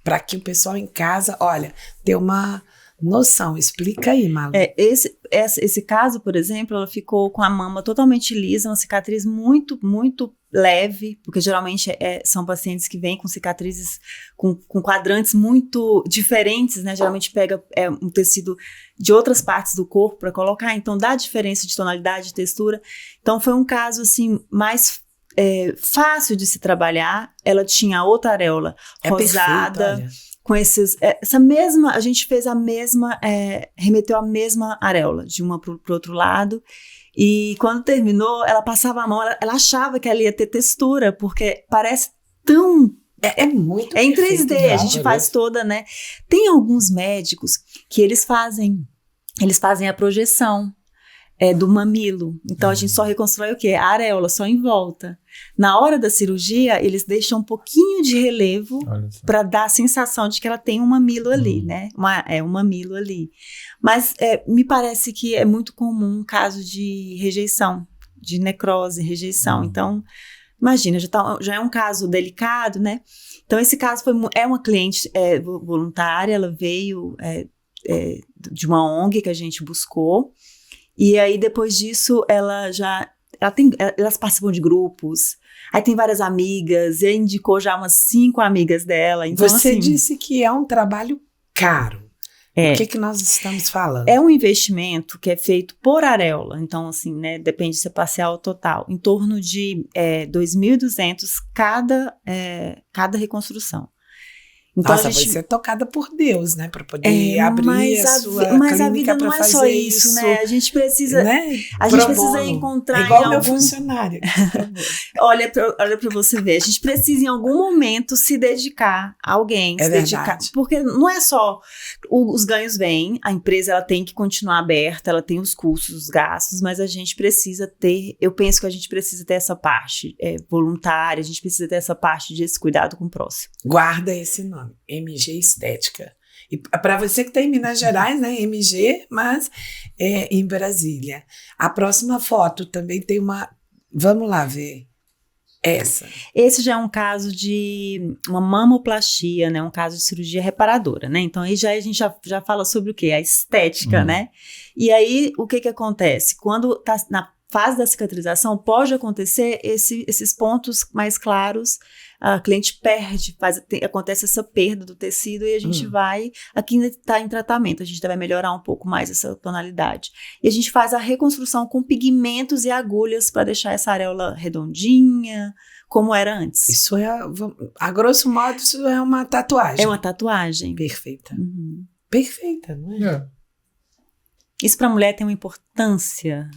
B: para que o pessoal em casa, olha, ter uma noção. Explica aí, Malu.
D: Esse caso, por exemplo, ela ficou com a mama totalmente lisa, uma cicatriz muito, muito leve, porque geralmente são pacientes que vêm com cicatrizes com quadrantes muito diferentes, né? Geralmente pega um tecido de outras partes do corpo para colocar, então dá diferença de tonalidade, de textura. Então foi um caso assim mais fácil de se trabalhar. Ela tinha outra areola rosada. Perfeito, com a gente fez a mesma, remeteu a mesma areola, de uma para o outro lado, e quando terminou, ela passava a mão, ela achava que ela ia ter textura, porque parece tão...
B: muito
D: em 3D, a gente faz toda, né? Tem alguns médicos que eles fazem a projeção do mamilo. Então, a gente só reconstrói o quê? A areola, só em volta. Na hora da cirurgia, eles deixam um pouquinho de relevo para dar a sensação de que ela tem um mamilo ali, né? Um mamilo ali. Mas me parece que é muito comum um caso de rejeição, de necrose, rejeição. Então, imagina, já é um caso delicado, né? Então, esse caso é uma cliente voluntária, ela veio de uma ONG que a gente buscou. E aí, depois disso, elas participam de grupos, aí tem várias amigas, e indicou já umas 5 amigas dela. Então,
B: você disse que é um trabalho caro. O que nós estamos falando?
D: É um investimento que é feito por areola, então assim, né, depende se é parcial ou total, em torno de 2.200 cada reconstrução. Então,
B: nossa, vai ser tocada por Deus, né? Para poder abrir a sua clínica.
D: Mas a vida não é só isso, né? A gente precisa,
B: né?
D: A gente precisa encontrar
B: igual meu funcionário.
D: Olha para você ver. A gente precisa em algum momento se dedicar a alguém, dedicar, porque não é só os ganhos vêm, a empresa ela tem que continuar aberta, ela tem os custos, os gastos, mas a gente precisa ter, eu penso que a gente precisa ter essa parte voluntária, a gente precisa ter essa parte de esse cuidado com o próximo.
B: Guarda esse nome. MG Estética. E para você que está em Minas Gerais, né, MG, mas em Brasília. A próxima foto também tem uma... Vamos lá ver essa.
D: Esse já é um caso de uma mamoplastia, né, um caso de cirurgia reparadora, né? Então aí a gente já fala sobre o quê? A estética, né? E aí o que acontece? Quando está fase da cicatrização pode acontecer esses pontos mais claros, a cliente perde, acontece essa perda do tecido e a gente aqui ainda está em tratamento, a gente vai melhorar um pouco mais essa tonalidade. E a gente faz a reconstrução com pigmentos e agulhas para deixar essa areola redondinha, como era antes.
B: Isso a grosso modo, isso é uma tatuagem.
D: É uma tatuagem.
B: Perfeita. Perfeita, não é?
D: Isso para a mulher tem uma importância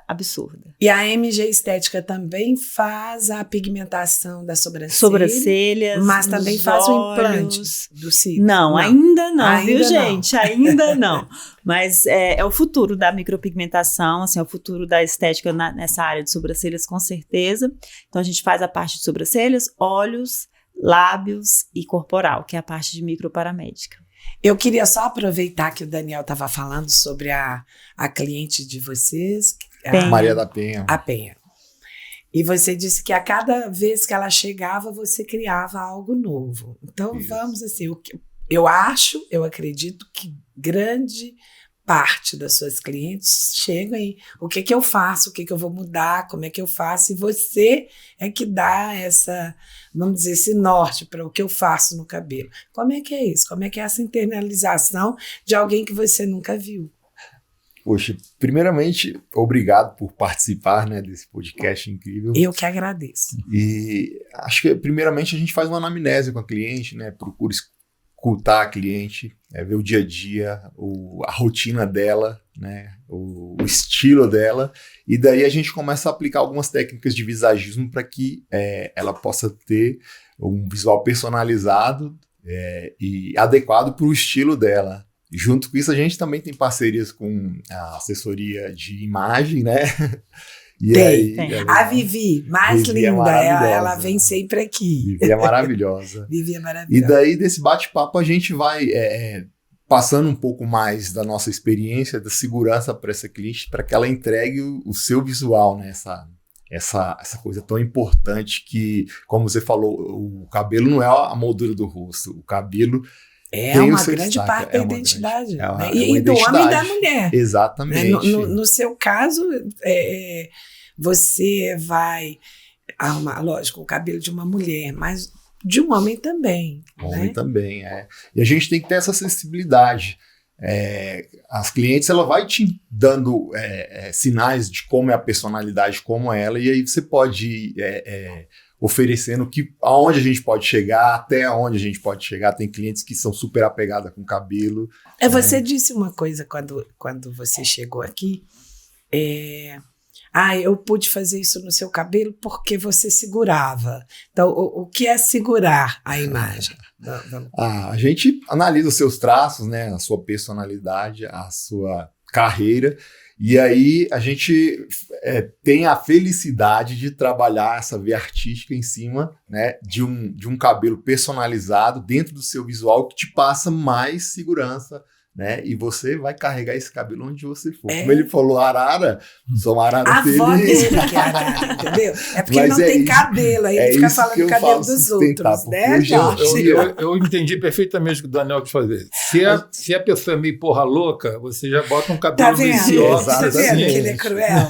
D: absurda.
B: E a MG Estética também faz a pigmentação da
D: sobrancelhas,
B: mas também faz o implante do cílio.
D: Não, ainda não, viu,
B: não.
D: gente? Ainda não. Mas é o futuro da micropigmentação, assim, é o futuro da estética nessa área de sobrancelhas, com certeza. Então, a gente faz a parte de sobrancelhas, olhos, lábios e corporal, que é a parte de microparamédica.
B: Eu queria só aproveitar que o Daniel estava falando sobre a cliente de vocês,
A: Maria da Penha.
B: A Penha. E você disse que a cada vez que ela chegava, você criava algo novo. Então, vamos assim, eu acredito que grande parte das suas clientes chegam aí, o que eu faço, o que eu vou mudar, como é que eu faço, e você é que dá essa, vamos dizer, esse norte para o que eu faço no cabelo. Como é que é isso? Como é que é essa internalização de alguém que você nunca viu?
A: Poxa, primeiramente, obrigado por participar, né, desse podcast incrível.
B: Eu que agradeço.
A: E acho que, primeiramente, a gente faz uma anamnese com a cliente, né, procura escutar a cliente, ver o dia a dia, a rotina dela, né, o estilo dela, e daí a gente começa a aplicar algumas técnicas de visagismo para que ela possa ter um visual personalizado e adequado para o estilo dela. Junto com isso, a gente também tem parcerias com a assessoria de imagem, né? E
B: tem. A Vivi, mais
A: Vivi
B: linda, ela vem sempre aqui.
A: Vivi é maravilhosa.
B: Vivi é maravilhosa.
A: E daí, desse bate-papo, a gente vai passando um pouco mais da nossa experiência, da segurança para essa cliente, para que ela entregue o seu visual, né? Essa coisa tão importante que, como você falou, o cabelo não é a moldura do rosto, o cabelo
B: é uma grande parte da identidade. E do homem e da mulher.
A: Exatamente.
B: No seu caso, você vai arrumar, lógico, o cabelo de uma mulher, mas de um homem também.
A: Homem também, E a gente tem que ter essa sensibilidade. As clientes, ela vai te dando sinais de como é a personalidade, como é ela, e aí você pode ir oferecendo aonde a gente pode chegar, até onde a gente pode chegar. Tem clientes que são super apegadas com o cabelo.
B: Você disse uma coisa quando você chegou aqui, eu pude fazer isso no seu cabelo porque você segurava. Então, o que é segurar a imagem?
A: A gente analisa os seus traços, né, a sua personalidade, a sua carreira, e aí a gente tem a felicidade de trabalhar essa veia artística em cima, né, de um cabelo personalizado dentro do seu visual que te passa mais segurança, né? E você vai carregar esse cabelo onde você for. Como ele falou, arara, sou uma arara feliz.
B: A avó dele que é arara, entendeu? É porque não tem cabelo, aí ele fica falando do cabelo dos outros, né, Jorge?
C: Eu entendi perfeitamente o que o Daniel quis fazer. Se a pessoa é meio porra louca, você já bota um cabelo vicioso.
B: Tá vendo que ele é cruel?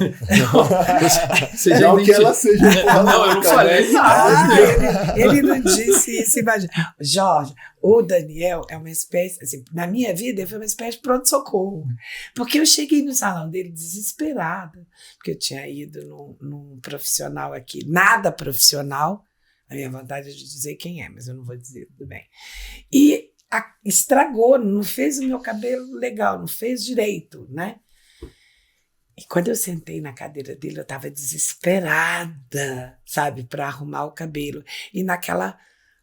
C: Você já
A: que ela seja porra louca.
C: Não, eu não falei nada.
B: Ele não disse isso, imagina. Jorge, o Daniel é uma espécie, assim, na minha vida, ele foi uma espécie de pronto-socorro. Porque eu cheguei no salão dele desesperada, porque eu tinha ido num profissional aqui, nada profissional, a minha vontade é de dizer quem é, mas eu não vou dizer, tudo bem. E estragou, não fez o meu cabelo legal, não fez direito, né? E quando eu sentei na cadeira dele, eu estava desesperada, sabe, para arrumar o cabelo. E naquela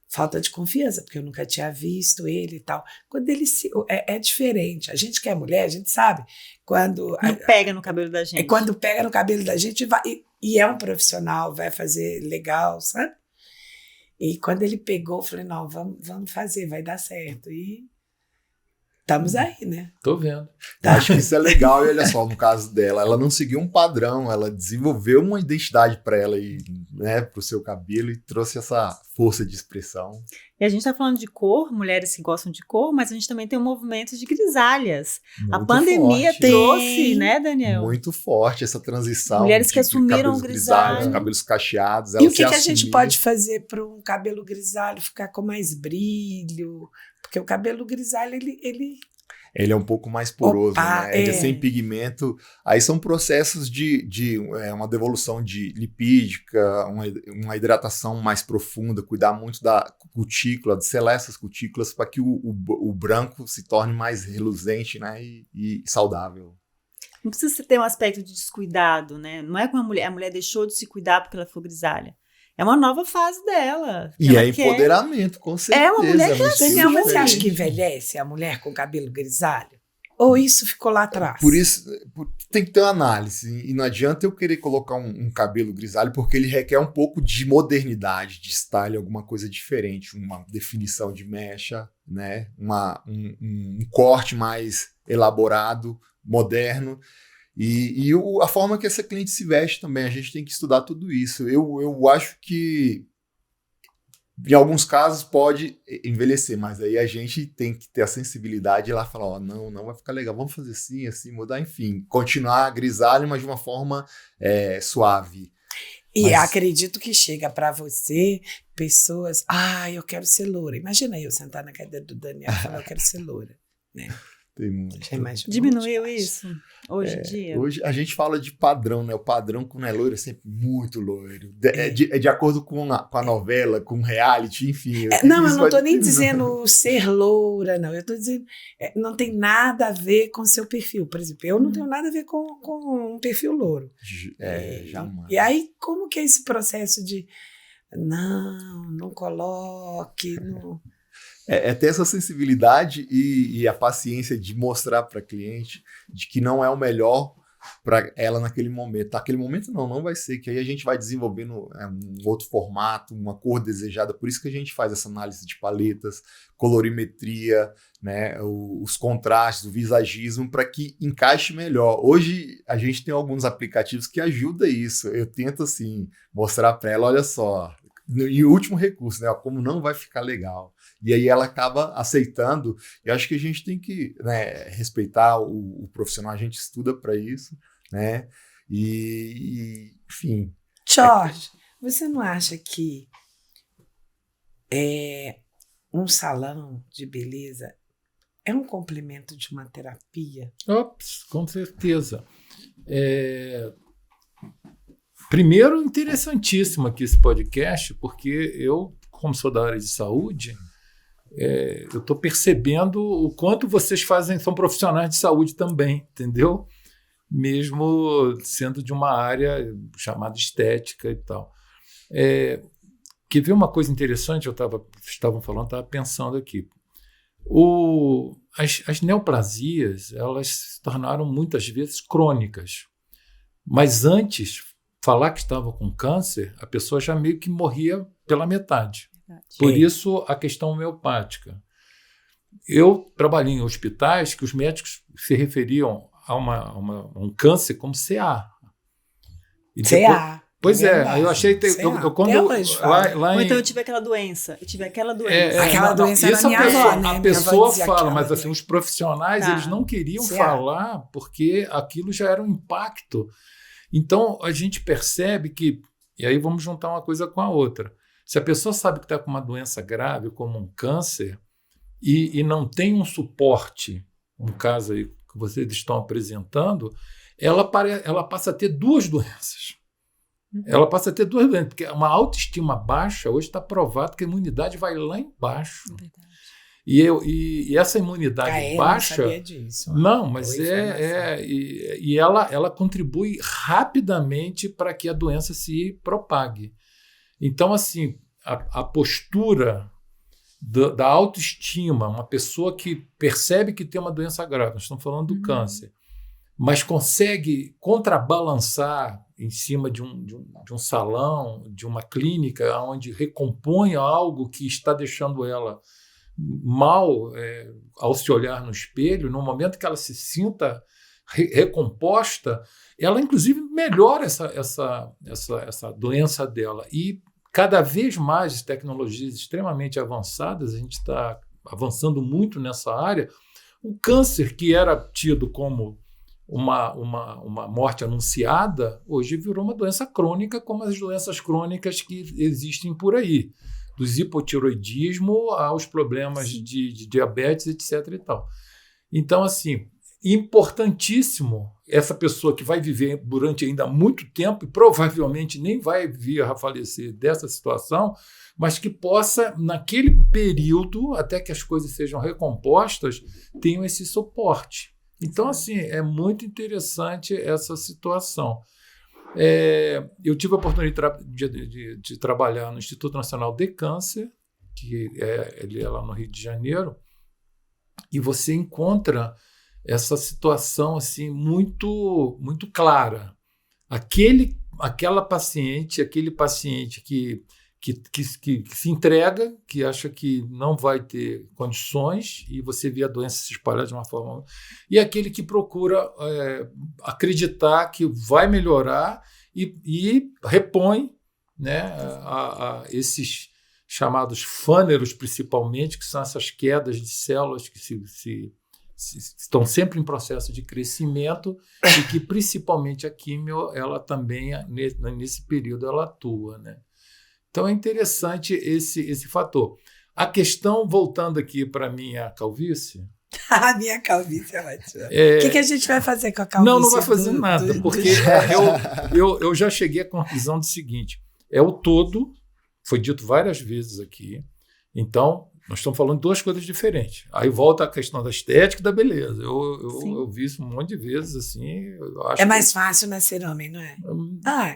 B: falta de confiança, porque eu nunca tinha visto ele e tal. Quando ele é diferente. A gente que é mulher, a gente sabe. Quando
D: pega no cabelo da gente.
B: Quando pega no cabelo da gente, vai, e é um profissional, vai fazer legal, sabe? E quando ele pegou, eu falei, não, vamos fazer, vai dar certo. E estamos aí, né?
C: Tô vendo.
A: Acho que isso é legal, e olha só, no caso dela, ela não seguiu um padrão, ela desenvolveu uma identidade para ela, né, pro seu cabelo, e trouxe essa força de expressão.
D: E a gente está falando de cor, mulheres que gostam de cor, mas a gente também tem um movimento de grisalhas. A pandemia
A: forte.
D: trouxe, né, Daniel?
A: Muito forte essa transição.
D: Mulheres que
A: de
D: assumiram
A: cabelos
D: o grisalho.
A: cabelos cacheados.
B: E o que a gente pode fazer para um cabelo grisalho ficar com mais brilho? Porque o cabelo grisalho,
A: ele é um pouco mais poroso,
B: Opa,
A: né? Ele é sem pigmento. Aí são processos de uma devolução de lipídica, uma hidratação mais profunda, cuidar muito da cutícula, de selar essas cutículas para que o branco se torne mais reluzente, né? E saudável.
D: Não precisa ter um aspecto de descuidado, né? Não é como a mulher deixou de se cuidar porque ela foi grisalha. É uma nova fase dela.
A: E é empoderamento, com certeza.
D: É uma mulher que
B: Daniel, mas você acha que envelhece a mulher com cabelo grisalho? Ou isso ficou lá atrás?
A: Por isso, tem que ter uma análise. E não adianta eu querer colocar um cabelo grisalho, porque ele requer um pouco de modernidade, de style, alguma coisa diferente. Uma definição de mecha, né? Um corte mais elaborado, moderno. E a forma que essa cliente se veste também, a gente tem que estudar tudo isso. Eu acho que, em alguns casos, pode envelhecer, mas aí a gente tem que ter a sensibilidade e ir lá falar, ó, não vai ficar legal, vamos fazer assim, mudar, enfim. Continuar grisalho, mas de uma forma suave.
B: E acredito que chega para você pessoas, eu quero ser loura. Imagina eu sentar na cadeira do Daniel e falar, eu quero ser loura, né?
A: Tem muito.
D: Diminuiu isso hoje em dia?
A: Hoje a gente fala de padrão, né? O padrão quando é loiro é sempre muito loiro. É de acordo com a novela, com o reality, enfim.
B: Eu não estou nem dizendo ser loura, não. Eu estou dizendo, não tem nada a ver com seu perfil. Por exemplo, eu não tenho nada a ver com um perfil louro.
A: Jamais.
B: E aí, como que é esse processo de não coloque, não...
A: É ter essa sensibilidade e a paciência de mostrar para a cliente de que não é o melhor para ela naquele momento. Naquele momento não vai ser, que aí a gente vai desenvolvendo um outro formato, uma cor desejada. Por isso que a gente faz essa análise de paletas, colorimetria, né, os contrastes, o visagismo, para que encaixe melhor. Hoje a gente tem alguns aplicativos que ajudam isso. Eu tento assim mostrar para ela, olha só, e o último recurso, né, como não vai ficar legal. E aí ela acaba aceitando. E acho que a gente tem que, né, respeitar o profissional, a gente estuda para isso, né? Enfim.
B: Jorge, você não acha que um salão de beleza é um complemento de uma terapia?
C: Ops, com certeza. Primeiro, interessantíssimo aqui esse podcast, porque eu, como sou da área de saúde, eu estou percebendo o quanto vocês são profissionais de saúde também, entendeu? Mesmo sendo de uma área chamada estética e tal. Quer ver uma coisa interessante? Estavam falando, estava pensando aqui. As neoplasias, elas se tornaram muitas vezes crônicas, mas antes, falar que estava com câncer, a pessoa já meio que morria pela metade. Por isso, a questão homeopática. Eu trabalhei em hospitais que os médicos se referiam a um câncer como CA.
B: CA.
C: Pois eu achei...
D: Ou então eu tive aquela doença.
B: Aquela doença era minha avó, né?
C: A pessoa fala, mas assim, os profissionais eles não queriam falar porque aquilo já era um impacto. Então, a gente percebe que... E aí vamos juntar uma coisa com a outra. Se a pessoa sabe que está com uma doença grave, como um câncer, e não tem um suporte, um caso aí que vocês estão apresentando, ela passa a ter duas doenças. Ela passa a ter duas doenças, porque uma autoestima baixa, hoje está provado que a imunidade vai lá embaixo. E essa imunidade baixa...
B: Não sabia disso.
C: Não, mas e ela contribui rapidamente para que a doença se propague. Então, assim, a postura da autoestima, uma pessoa que percebe que tem uma doença grave, nós estamos falando do câncer, mas consegue contrabalançar em cima de um salão, de uma clínica, onde recompõe algo que está deixando ela mal ao se olhar no espelho, no momento que ela se sinta recomposta, ela inclusive melhora essa doença dela. E cada vez mais tecnologias extremamente avançadas, a gente está avançando muito nessa área. O câncer, que era tido como uma morte anunciada, hoje virou uma doença crônica, como as doenças crônicas que existem por aí, dos hipotiroidismo aos problemas de diabetes, etc. e tal. Então, assim, importantíssimo essa pessoa que vai viver durante ainda muito tempo e provavelmente nem vai vir a falecer dessa situação, mas que possa, naquele período, até que as coisas sejam recompostas, tenham esse suporte. Então, assim, é muito interessante essa situação. Eu tive a oportunidade de trabalhar no Instituto Nacional de Câncer, que ele é lá no Rio de Janeiro, e você encontra essa situação assim, muito, muito clara. Aquele paciente que se entrega, que acha que não vai ter condições, e você vê a doença se espalhar de uma forma... E aquele que procura acreditar que vai melhorar e repõe, né, a esses chamados fâneros, principalmente, que são essas quedas de células que estão sempre em processo de crescimento e que, principalmente, a quimio, ela também, nesse período, ela atua, né? Então, é interessante esse fator. A questão, voltando aqui para a minha calvície...
B: A minha calvície é ótima. O que a gente vai fazer com a calvície?
C: Não vai fazer nada, porque eu já cheguei à conclusão do seguinte, o todo, foi dito várias vezes aqui, então, nós estamos falando de duas coisas diferentes. Aí volta a questão da estética e da beleza. Eu vi isso um monte de vezes, assim. Eu acho
B: mais fácil nascer homem, não é?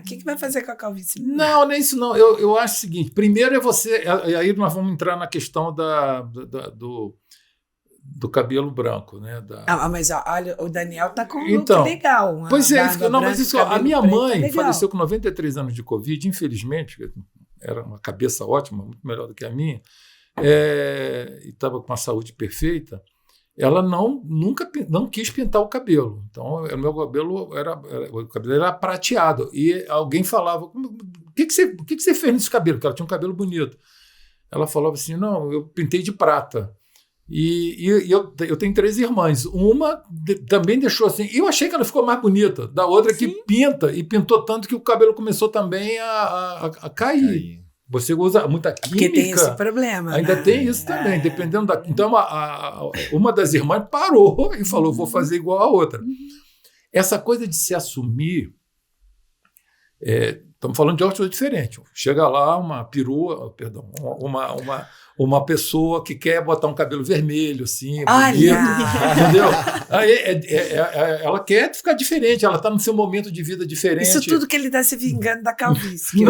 B: O que vai fazer com a calvície?
C: Não, nem isso não. Eu acho o seguinte, primeiro é você... Aí nós vamos entrar na questão do cabelo branco, né?
B: Mas olha, o Daniel está com um look legal.
C: Pois a minha mãe faleceu com 93 anos de Covid, infelizmente, era uma cabeça ótima, muito melhor do que a minha, e estava com uma saúde perfeita. Ela nunca quis pintar o cabelo. Então, o meu cabelo era prateado. E alguém falava, o que você fez nesse cabelo? Porque ela tinha um cabelo bonito. Ela falava assim, não, eu pintei de prata. E eu tenho 3 irmãs. Uma também deixou assim. Eu achei que ela ficou mais bonita. Da outra que pinta. E pintou tanto que o cabelo começou também a cair. Você usa muita química.
B: Porque tem esse problema.
C: Ainda tem isso também. Dependendo da... Então, uma das irmãs parou e falou, vou fazer igual a outra. Essa coisa de se assumir... Estamos falando de ótimas diferentes. Chega lá uma perua, uma pessoa que quer botar um cabelo vermelho, assim, bonito, entendeu? Aí, ela quer ficar diferente, ela está no seu momento de vida diferente.
B: Isso tudo que ele está se vingando da calvície.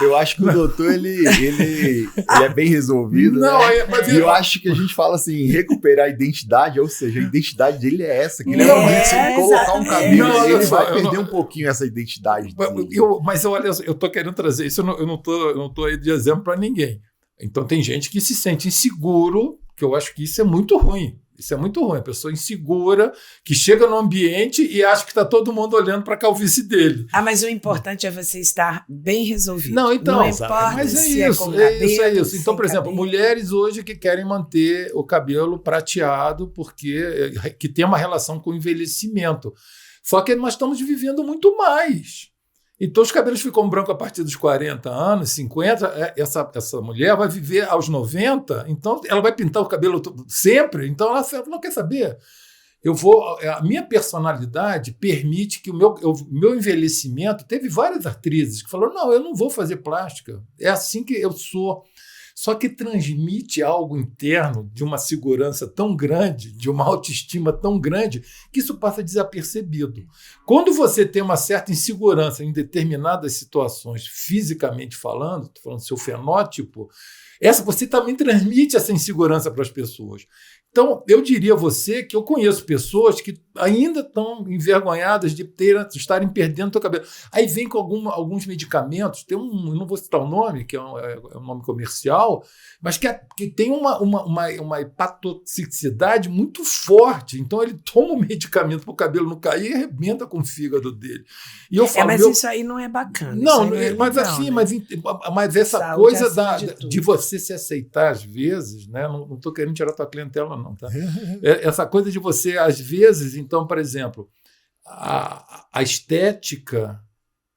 A: Eu acho que o doutor, ele é bem resolvido, né? E eu acho que a gente fala assim, recuperar a identidade, ou seja, a identidade dele é essa, que ele é bonito, se ele colocar um cabelo, ele vai perder um pouquinho essa identidade dele.
C: Mas olha, eu estou querendo trazer isso, eu não tô aí de exemplo para ninguém. Então tem gente que se sente inseguro, que eu acho que isso é muito ruim. Isso é muito ruim. A pessoa insegura, que chega no ambiente e acha que está todo mundo olhando para a calvície dele.
B: Mas o importante é você estar bem resolvido.
C: Não importa, mas
B: se é com cabelo,
C: é isso. Então, por exemplo, mulheres hoje que querem manter o cabelo prateado porque que tem uma relação com o envelhecimento. Só que nós estamos vivendo muito mais. Então, os cabelos ficam brancos a partir dos 40 anos, 50. Essa mulher vai viver aos 90, então ela vai pintar o cabelo sempre. Então, ela não quer saber. A minha personalidade permite que o meu envelhecimento... Teve várias atrizes que falaram, não, eu não vou fazer plástica. É assim que eu sou. Só que transmite algo interno de uma segurança tão grande, de uma autoestima tão grande, que isso passa desapercebido. Quando você tem uma certa insegurança em determinadas situações, fisicamente falando, estou falando do seu fenótipo, você também transmite essa insegurança para as pessoas. Então, eu diria a você que eu conheço pessoas que ainda estão envergonhadas de estarem perdendo o seu cabelo. Aí vem com alguns medicamentos, tem não vou citar o nome, que é um nome comercial, mas que tem uma hepatotoxicidade muito forte. Então, ele toma um medicamento para o cabelo não cair e arrebenta com o fígado dele. E eu falo,
B: mas isso aí não é bacana.
C: Não,
B: mas
C: legal, assim, né? mas essa saúde coisa de você se aceitar às vezes, né? Não estou querendo tirar a tua clientela, não, tá? Essa coisa de você, às vezes, então, por exemplo, a estética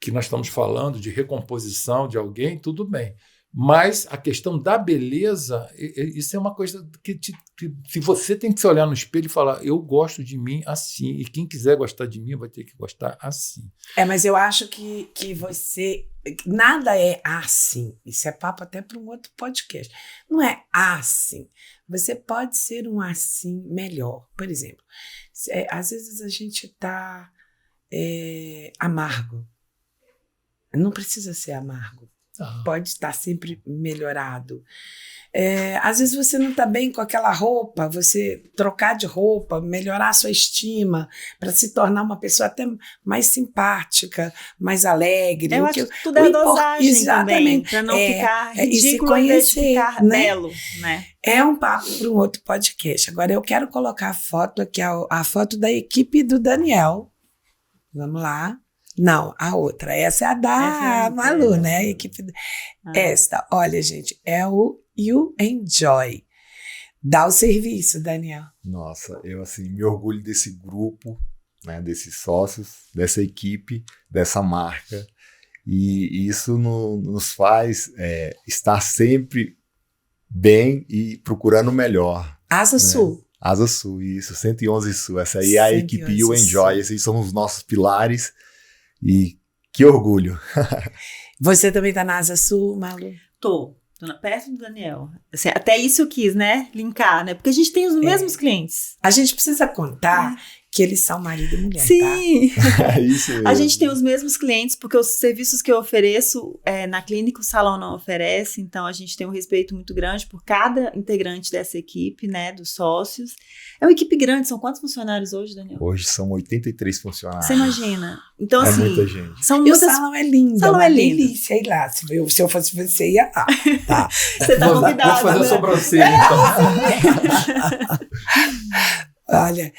C: que nós estamos falando de recomposição de alguém, tudo bem. Mas a questão da beleza, isso é uma coisa que se você tem que se olhar no espelho e falar, eu gosto de mim assim, e quem quiser gostar de mim vai ter que gostar assim.
B: Mas eu acho que você... Nada é assim. Isso é papo até para um outro podcast. Não é assim. Você pode ser um assim melhor. Por exemplo, às vezes a gente está amargo. Não precisa ser amargo. Pode estar sempre melhorado. Às vezes você não está bem com aquela roupa, você trocar de roupa, melhorar a sua estima para se tornar uma pessoa até mais simpática, mais alegre.
D: Eu acho que tudo é dosagem também, para não ficar ridículo em vez de ficar belo. Né?
B: É um papo para um outro podcast. Agora eu quero colocar a foto aqui, a foto da equipe do Daniel. Vamos lá. Não, a outra. Essa é a da Malu, né? A equipe. Esta, olha, gente, é o You Enjoy. Dá o serviço, Daniel.
A: Nossa, eu assim me orgulho desse grupo, né, desses sócios, dessa equipe, dessa marca. E isso nos faz estar sempre bem e procurando o melhor.
B: Asa Sul.
A: Asa Sul, isso, 111 Sul. Essa aí é a equipe You Enjoy. Esses são os nossos pilares. E que orgulho.
B: Você também está na Asa Sul, Malu?
D: Tô perto do Daniel. Assim, até isso eu quis, né? Linkar, né? Porque a gente tem os mesmos clientes.
B: A gente precisa contar que eles são marido e mulher,
D: sim.
B: Tá?
A: Isso mesmo.
D: A gente tem os mesmos clientes, porque os serviços que eu ofereço na clínica, o salão não oferece, então a gente tem um respeito muito grande por cada integrante dessa equipe, né, dos sócios. É uma equipe grande, são quantos funcionários hoje, Daniel?
A: Hoje são 83 funcionários.
D: Você imagina? Então, assim,
A: muita gente.
D: São
B: muitas... E o salão é lindo.
D: O salão é lindo.
B: Delícia, sei lá, se eu fosse você, ia lá. Tá.
D: Você tá convidada.
C: Vou fazer a sobrancelha, então.
B: Olha,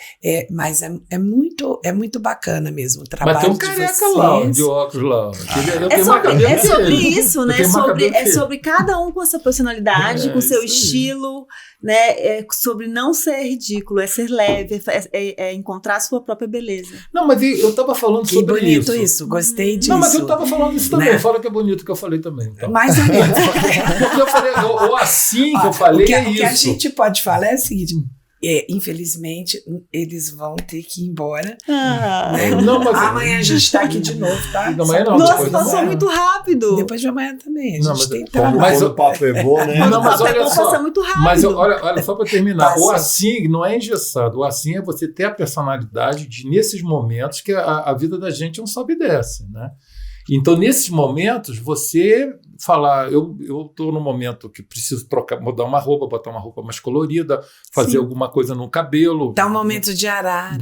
B: mas é muito bacana mesmo o trabalho de vocês.
C: Mas tem um careca lá, de óculos lá.
D: É sobre isso, né? Sobre cada um com a sua personalidade, com o seu estilo, né? Sobre não ser ridículo, ser leve, encontrar a sua própria beleza.
C: Não, mas eu estava falando sobre isso.
B: Que bonito isso, gostei disso.
C: Não, mas eu estava falando isso também. Né? Fala que é bonito que eu falei também. Então.
B: Mais ou menos.
C: Porque eu falei, ou assim que eu falei,
B: o que
C: isso.
B: O que a gente pode falar é o seguinte... infelizmente, eles vão ter que ir embora. Né?
C: Não, mas...
B: Amanhã a gente está aqui de novo, tá?
C: Amanhã não.
D: Nossa, passou muito rápido.
B: Depois de amanhã também. A gente
A: não,
B: tem trabalho.
A: Mas o papo é bom, né?
D: Não, mas olha só, passa muito rápido.
C: Mas olha só para terminar. O assim não é engessado. O assim é você ter a personalidade de, nesses momentos, que a vida da gente é um sobe e desce, né? Então, nesses momentos, você falar, eu estou no momento que preciso mudar uma roupa, botar uma roupa mais colorida, fazer alguma coisa no cabelo.
B: Dá um momento de arara.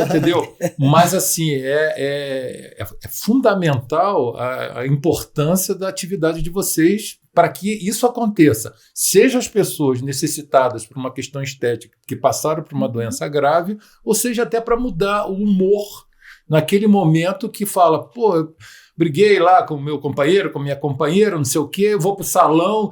C: Entendeu? Mas, assim, é fundamental a importância da atividade de vocês para que isso aconteça. Seja as pessoas necessitadas por uma questão estética, que passaram por uma doença grave, ou seja até para mudar o humor naquele momento que fala, pô, briguei lá com o meu companheiro, com a minha companheira, não sei o quê, eu vou pro salão.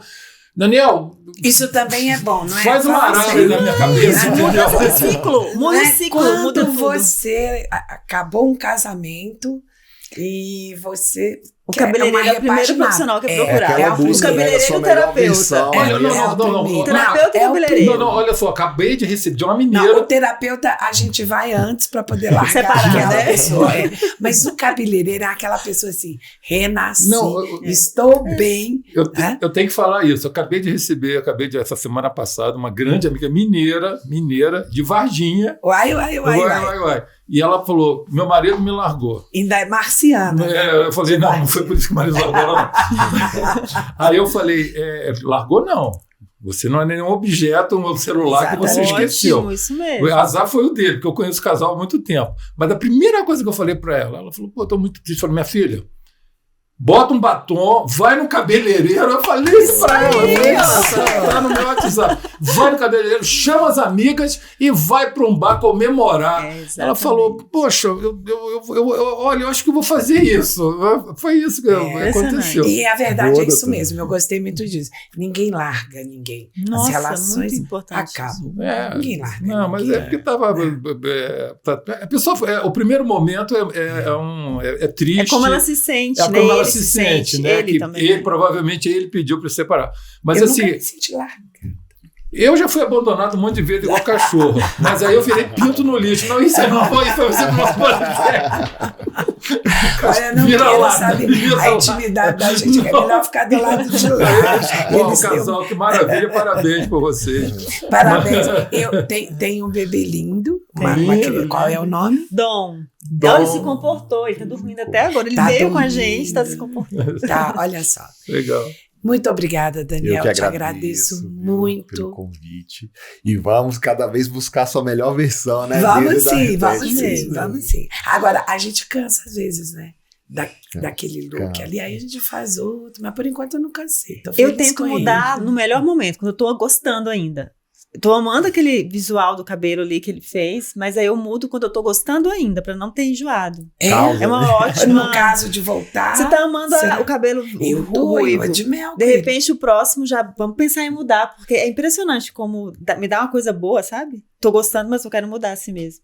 C: Daniel...
B: Isso também é bom, não é?
C: Faz uma arara na minha cabeça.
D: Muda o ciclo. Muda o ciclo.
B: Quando você acabou um casamento e você...
D: O cabeleireiro é o primeiro profissional que é procurar.
A: O
D: cabeleireiro e o terapeuta.
C: Não.
D: Terapeuta e cabeleireiro.
C: Não, olha só, acabei de receber de uma mineira.
B: Não, o terapeuta a gente vai antes para poder largar
D: separar,
B: aquela
D: né?
B: pessoa. Mas o cabeleireiro é aquela pessoa assim, renasci, estou bem.
C: Eu tenho que falar isso. Eu acabei de receber, essa semana passada, uma grande amiga mineira, de Varginha.
B: Uai.
C: E ela falou, meu marido me largou.
B: Ainda é marciana.
C: Eu falei, não foi por isso que o marido largou ela, não. Aí eu falei, largou não. Você não é nenhum objeto, um celular que você esqueceu.
D: Ótimo, isso mesmo.
C: O azar foi o dele, porque eu conheço o casal há muito tempo. Mas a primeira coisa que eu falei para ela falou, pô, tô muito triste. Eu falei, minha filha, bota um batom, vai no cabeleireiro. Eu falei isso pra ela. Tá no meu WhatsApp. Vai no cabeleireiro, chama as amigas e vai para um bar comemorar. Ela falou, poxa, olha, eu acho que eu vou fazer isso. Foi isso que aconteceu.
B: E a verdade é isso mesmo. Eu gostei muito disso. Ninguém larga ninguém.
D: Nossa,
B: as relações
D: muito importante
B: acabam.
C: Ninguém larga. Não, mas é porque estava... A pessoa, o primeiro momento é triste.
D: É como ela se sente,
C: né?
D: Como
C: ela se sente, né?
D: Ele também.
C: Ele, provavelmente, ele pediu para separar. Mas
B: eu
C: assim,
B: nunca me senti larga.
C: Eu já fui abandonado um monte de vezes igual cachorro. Mas aí eu virei pinto no lixo. Não, isso não foi, você não pode dizer.
B: Olha, não quero saber a intimidade da gente. É melhor ficar do lado de lá.
C: Bom, casal, que maravilha. Parabéns por vocês.
B: Parabéns. Eu tenho um bebê lindo. Qual é o nome?
D: Dom. Ele se comportou, ele está dormindo até agora. Ele veio com a gente, está se comportando.
B: Tá, olha só.
C: Legal.
B: Muito obrigada, Daniel. Eu te agradeço muito
A: pelo convite. E vamos cada vez buscar a sua melhor versão, né?
B: Vamos sim. Agora, a gente cansa às vezes, né? Daquele look ali, aí a gente faz outro, mas por enquanto eu não cansei.
D: Eu tento mudar no melhor momento, quando eu tô gostando ainda. Tô amando aquele visual do cabelo ali que ele fez, mas aí eu mudo quando eu tô gostando ainda, pra não ter enjoado. É uma ótima...
B: No caso de voltar...
D: Você tá amando o cabelo ruivo.
B: De mel.
D: De repente o próximo já... Vamos pensar em mudar, porque é impressionante como me dá uma coisa boa, sabe? Tô gostando, mas eu quero mudar assim mesmo.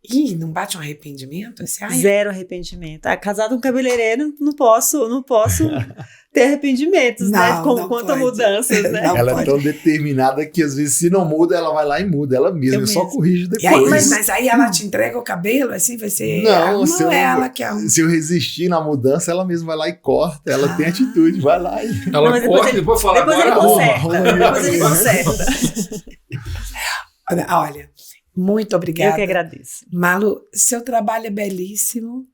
B: Ih, não bate um arrependimento?
D: Zero arrependimento. Casado com um cabeleireiro, não posso ter arrependimentos, né? Quanto a mudanças, né?
A: Ela é tão determinada que às vezes se não muda, ela vai lá e muda ela mesma, só corrige depois.
B: Mas aí ela te entrega o cabelo, assim vai ser... Não, ela que é
A: se eu resistir na mudança, ela mesma vai lá e corta, ela tem atitude, vai lá e...
C: Ela corta e depois fala,
D: depois ele conserta.
B: Olha... Muito obrigada.
D: Eu que agradeço.
B: Malu, seu trabalho é belíssimo.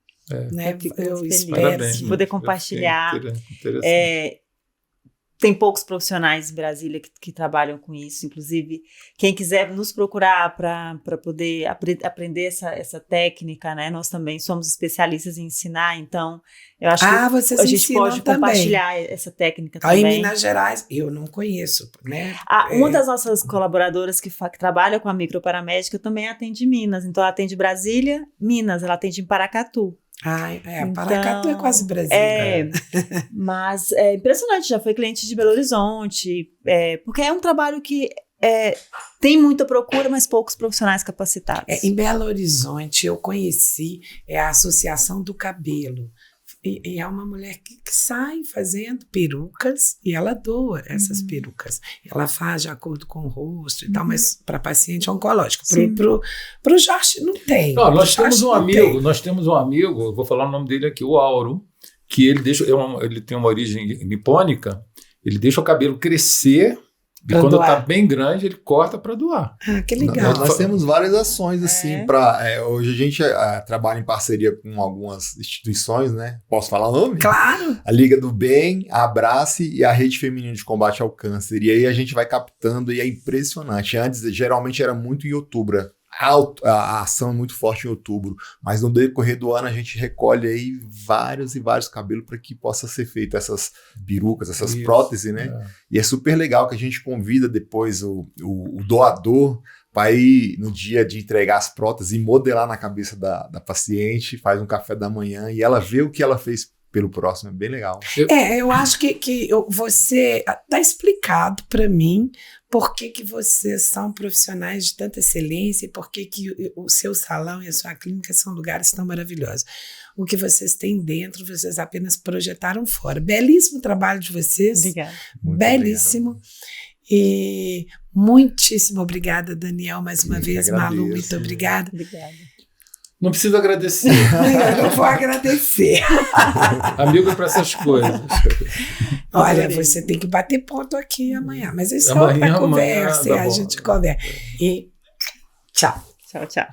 B: Né? Eu espero
D: poder compartilhar. Tem poucos profissionais em Brasília que trabalham com isso. Inclusive, quem quiser nos procurar para poder aprender essa técnica, né? Nós também somos especialistas em ensinar, então eu acho que a gente pode compartilhar essa técnica também.
B: Aí em Minas Gerais, eu não conheço, né?
D: Uma das nossas colaboradoras que trabalha com a microparamédica também atende Minas. Então, ela atende Brasília, Minas, ela atende em Paracatu.
B: Então, Paracatu é quase Brasília.
D: Mas é impressionante, já foi cliente de Belo Horizonte, porque é um trabalho que tem muita procura, mas poucos profissionais capacitados.
B: Em Belo Horizonte, eu conheci a Associação do Cabelo. E é uma mulher que sai fazendo perucas e ela doa essas perucas. Ela faz de acordo com o rosto e tal, mas para paciente oncológico. Para o Jorge não tem.
C: Não, nós temos um amigo, vou falar o nome dele aqui, o Auro, que ele tem uma origem nipônica, ele deixa o cabelo crescer. E quando está bem grande, ele corta para doar.
B: Que legal.
A: Nós temos várias ações assim hoje a gente trabalha em parceria com algumas instituições, né? Posso falar o nome?
B: Claro.
A: A Liga do Bem, a Abrace e a Rede Feminina de Combate ao Câncer. E aí a gente vai captando e é impressionante. Antes, geralmente era muito em outubro. A ação é muito forte em outubro, mas no decorrer do ano a gente recolhe aí vários e vários cabelos para que possa ser feito essas perucas, essas próteses, né? E é super legal que a gente convida depois o doador para ir no dia de entregar as próteses e modelar na cabeça da paciente, faz um café da manhã e ela vê o que ela fez pelo próximo, é bem legal.
B: Eu acho que você está explicado para mim por que vocês são profissionais de tanta excelência e por que o seu salão e a sua clínica são lugares tão maravilhosos. O que vocês têm dentro, vocês apenas projetaram fora. Belíssimo trabalho de vocês.
D: Obrigada.
B: Belíssimo. Obrigado. E muitíssimo obrigada, Daniel, mais uma vez. Malu, muito obrigada.
D: Obrigada.
C: Não precisa agradecer.
B: Eu vou agradecer.
C: Amigo para essas coisas.
B: Olha, você tem que bater ponto aqui amanhã. Mas isso é outra conversa. Tá, a gente conversa. E tchau.
D: Tchau, tchau.